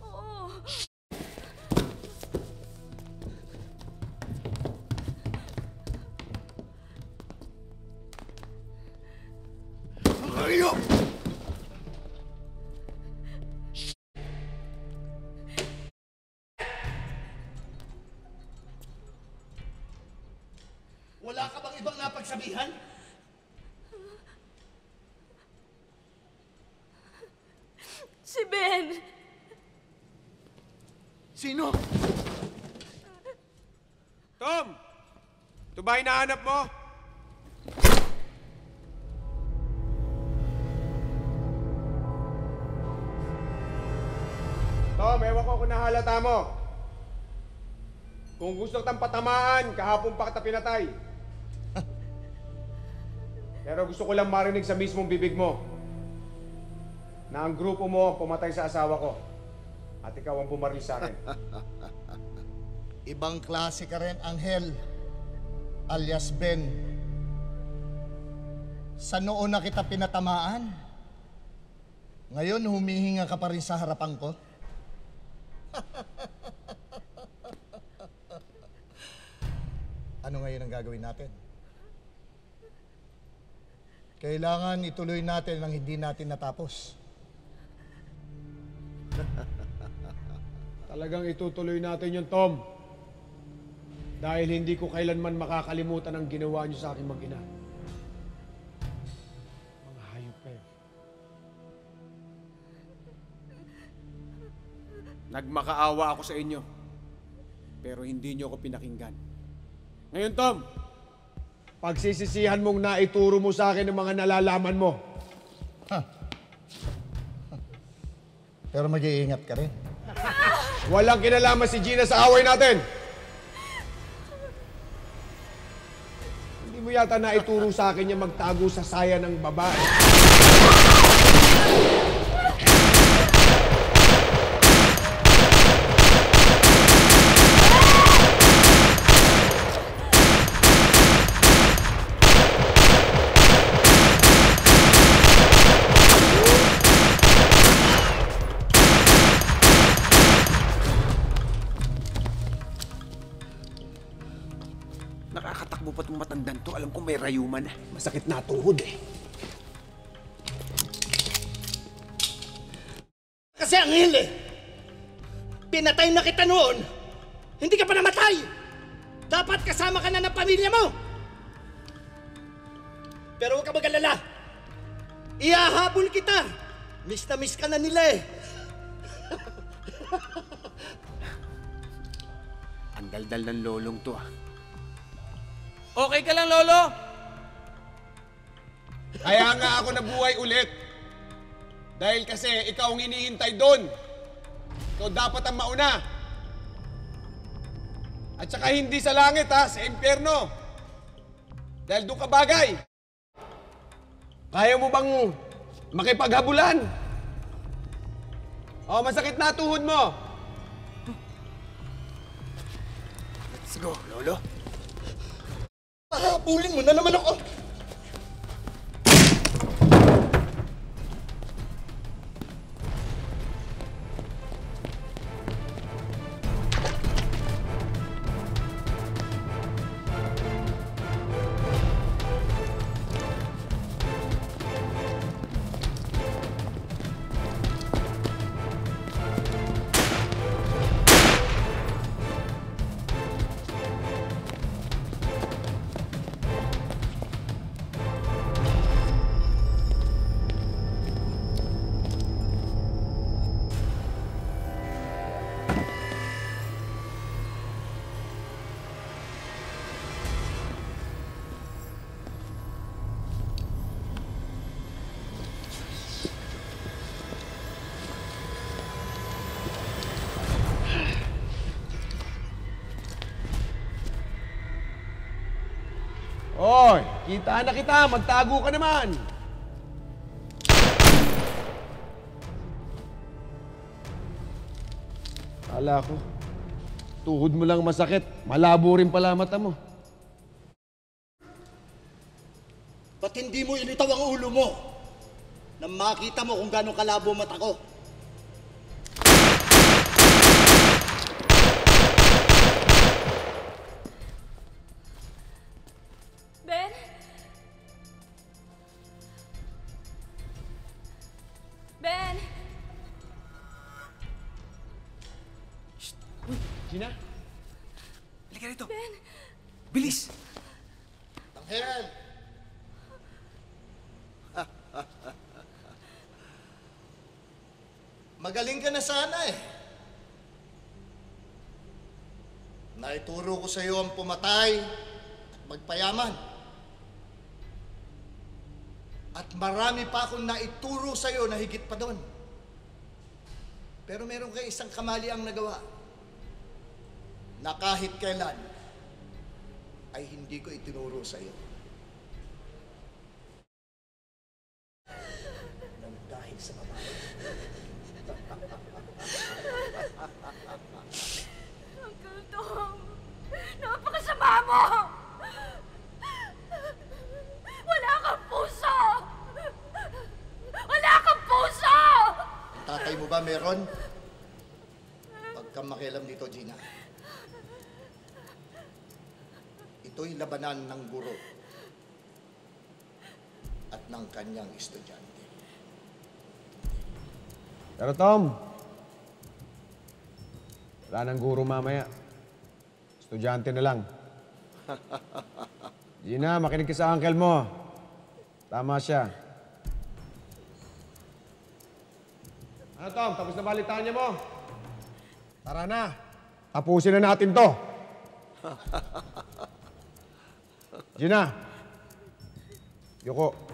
Oo. Ayo! Wala ka bang ibang napagsabihan? Si Ben! Sino? Tom! Ito ba hinahanap mo? Tom, ewan ko kung nahalata mo. Kung gusto kitang patamaan, kahapon pa kita pinatay. Pero gusto ko lang marinig sa mismong bibig mo na ang grupo mo pumatay sa asawa ko at ikaw ang bumaril sa akin. Ibang klase ka rin, Anghel, alias Ben. Sa noon na kita pinatamaan, ngayon humihinga ka pa rin sa harapan ko. Ano ngayon ang gagawin natin? Kailangan ituloy natin ang hindi natin natapos. Talagang itutuloy natin yun, Tom. Dahil hindi ko kailanman makakalimutan ang ginawa niyo sa aking mag-ina. Mga hayop kayo. Nagmakaawa ako sa inyo. Pero hindi niyo ako pinakinggan. Ngayon, Tom, pagsisisihan mong naituro mo sa akin ang mga nalalaman mo. Pero mag-iingat ka rin. Walang kinalaman si Gina sa away natin. Hindi mo yata naituro sa akin yung magtago sa saya ng babae. Nakakatakbo pa't matandang to. Alam ko may rayuman. Masakit na tuhod eh. Kasi Anghel eh, pinatay na kita noon, hindi ka pa namatay. Dapat kasama ka na ng pamilya mo. Pero huwag ka mag-alala. Ihahabol kita. Miss na miss ka na nila eh. Ang daldal ng lolong to ah. Okay ka lang, Lolo? Kaya nga ako nabuhay ulit. Dahil kasi ikaw ang hinihintay doon. Ikaw dapat ang mauna. At saka hindi sa langit ha, sa impyerno. Dahil doon ka bagay. Kaya mo bang makipaghabulan? Oh, masakit na tuhod mo! Let's go, Lolo. Habulin mo na naman ako! Oy, kita na kita. Magtago ka naman. Kala ko, tuhod mo lang masakit. Malabo rin pala mata mo. Ba't hindi mo ilitaw ang ulo mo? Nang makita mo kung gano'ng kalabo mata ko. Ben? Ben? Gina? Halika rito. Ben? Bilis! Tanghel! Magaling ka na sana eh. Naituro ko sa iyo ang pumatay at magpayaman. At marami pa akong naituro sa iyo na higit pa doon. Pero meron kang isang kamaliang nagawa na kahit kailan ay hindi ko itinuro sa iyo. Nang dahil sa babae. Uncle Tom, napakasama mo! Wala kang puso! Wala kang puso! Ang tatay mo ba meron? Huwag kang makialam dito, Gina. Ito'y labanan ng guro at ng kanyang estudyante. Pero Tom, wala nang guro mamaya. Estudyante na lang. Gina, makinig ka sa uncle mo. Tama siya. Ano Tom, tapos na balitaan niya mo? Tara na. Tapusin na natin to. Gina. Yoko.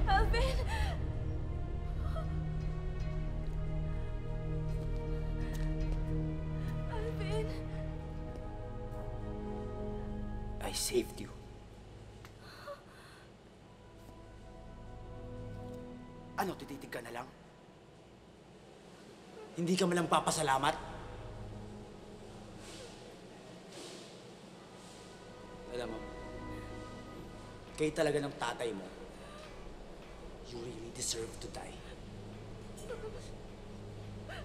Alvin! Alvin! I saved you. Ano, tititig ka na lang? Hindi ka malang papasalamat? Alam mo, kayo talaga ng tatay mo. You really deserve to die.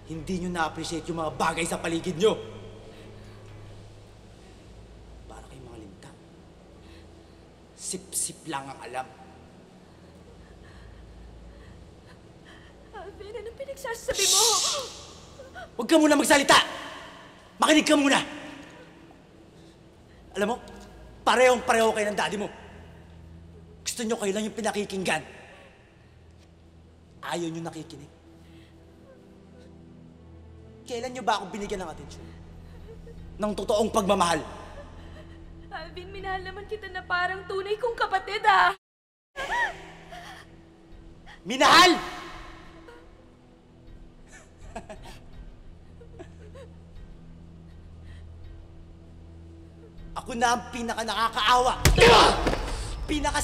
Hindi nyo na-appreciate yung mga bagay sa paligid nyo. Para kayong mga linta. Sip-sip lang ang alam. Alvin, anong pinagsasabi mo? Huwag ka muna magsalita! Makinig ka muna! Alam mo, parehong-pareho kayo ng daddy mo. Gusto nyo kayo lang yung pinakikinggan. Ayaw nyo nakikinig. Kailan nyo ba ako binigyan ng atensyon? Ng totoong pagmamahal? Alvin, minahal naman kita na parang tunay kong kapatid, ah! Minahal! Ako na ang pinaka-nakakaawa! Pinaka...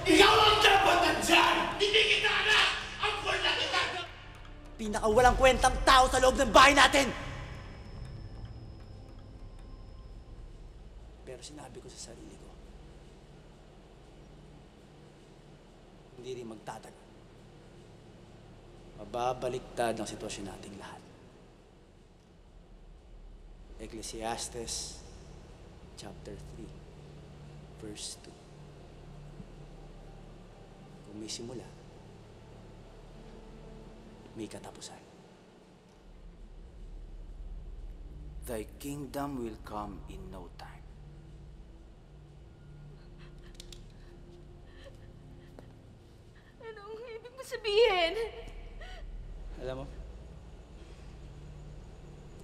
Ikaw ang dapat nandyan! Hindi kita anak! Ang wala kita! Pinaka-walang kwentang tao sa loob ng bahay natin! Pero sinabi ko sa sarili ko, hindi rin magtatagal. Mababaliktad ang sitwasyon nating lahat. Ecclesiastes chapter 3, verse 2. Kung may simula, may katapusan. Thy kingdom will come in no time. Anong ibig mo sabihin? Alam mo,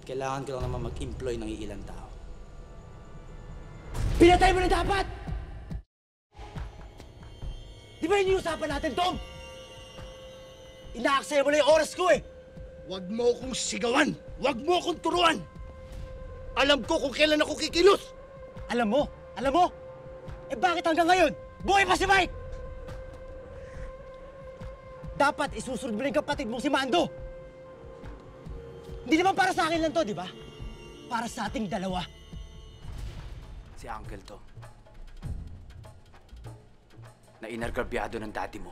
kailangan ko lang naman mag-employ ng iilang tao. Pinatay mo na dapat! Di ba iniusapan natin, Tom? Inaaksaya mo na yung oras ko eh! Huwag mo akong sigawan! Huwag mo akong turuan! Alam ko kung kailan ako kikilos! Alam mo? Eh bakit hanggang ngayon? Buhay pa si Mike! Dapat isusunod mo rin kapatid mong si Mando! Hindi naman para sa akin lang to, di ba? Para sa ating dalawa. Si Uncle to. Na inargabyado ng daddy mo.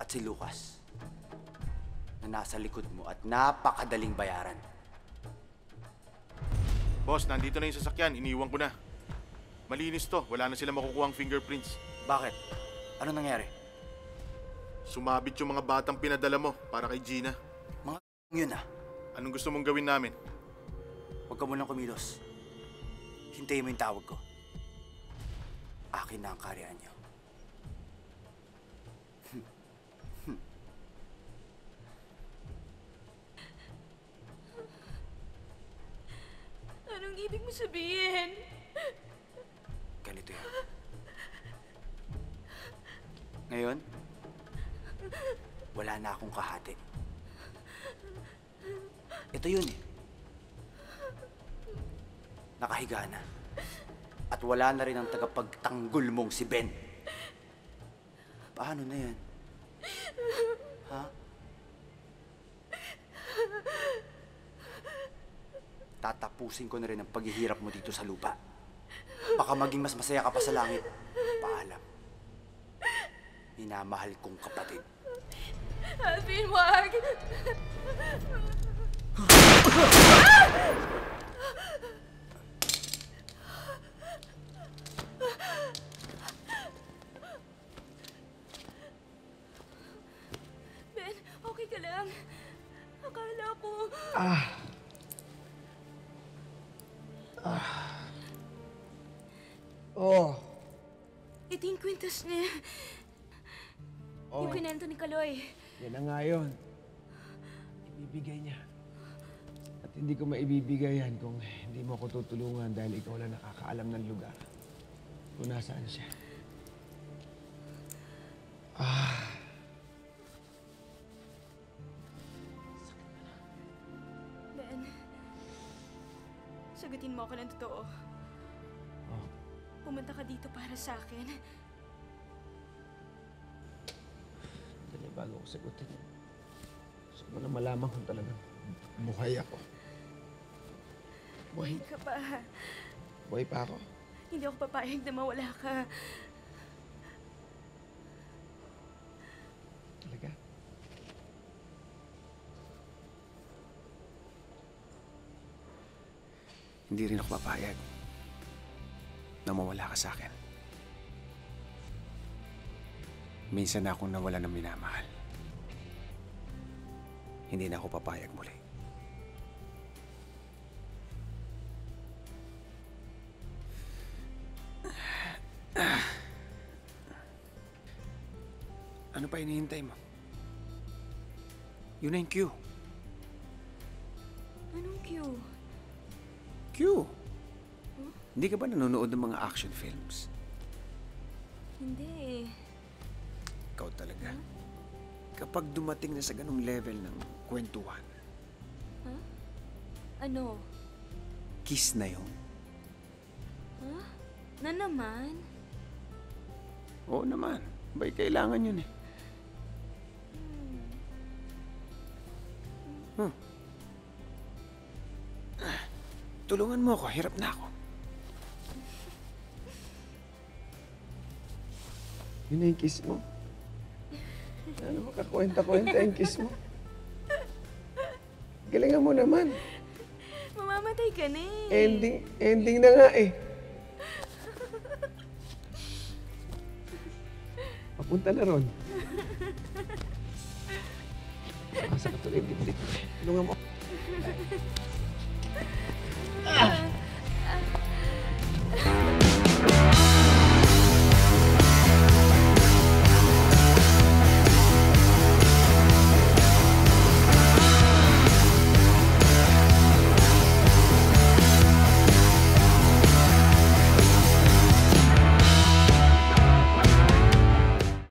At si Lucas. Na nasa likod mo at napakadaling bayaran. Boss, nandito na yung sasakyan. Iniwan ko na. Malinis to. Wala na sila makukuhang fingerprints. Bakit? Ano nangyari? Sumabit yung mga batang pinadala mo para kay Gina. Yun ah. Anong gusto mong gawin namin? Huwag ka munang kumilos. Hintayin mo yung tawag ko. Akin na ang karyaan niyo. Anong ibig mo sabihin? Ganito yan. Ngayon, wala na akong kahati. Ito yun eh. Nakahiga na. At wala na rin ang tagapagtanggol mong si Ben. Paano na yan? Ha? Tatapusin ko na rin ang paghihirap mo dito sa lupa. Baka maging mas masaya ka pa sa langit. Paalam. Minamahal kong kapatid. Alvin, wag! Ben, okay ka lang? Akala ko... Oh. 18 kwintas niya. Yung kinento ni Kaloy. Yan na nga yun. Ibibigay niya. At hindi ko maibibigay yan kung hindi mo ako tutulungan dahil ikaw lang nakakaalam ng lugar kung nasaan siya. Ben, sagutin mo ako ng totoo. Pumunta ka dito para sa akin. Dali, bago ko sagutin. Gusto mo na malaman kung talagang buhay ako. Buhay ka pa. Buhay pa ako. Hindi ako papayag na mawala ka. hindi rin ako papayag na mawala ka sa akin. Minsan na akong nawala ng minamahal. Hindi na ako papayag muli. Ano pa hinihintay mo? Yun na yung cue. Anong cue? Cue? Hindi ka ba nanonood ng mga action films? Hindi. Ikaw talaga. Kapag dumating na sa ganung level ng kwentuhan, Ano? kiss na yun. Na naman? Oo naman. Ba'y kailangan yun eh. Tulungan mo ako. Hirap na ako. Yun na yung kiss mo. Ano makakwenta-kwenta yung kiss mo? Galingan mo naman. Mamamatay ka na eh. Ending na nga eh. Papunta na ron. Masa ka tuloy dibdib. Tulungan mo. Ah!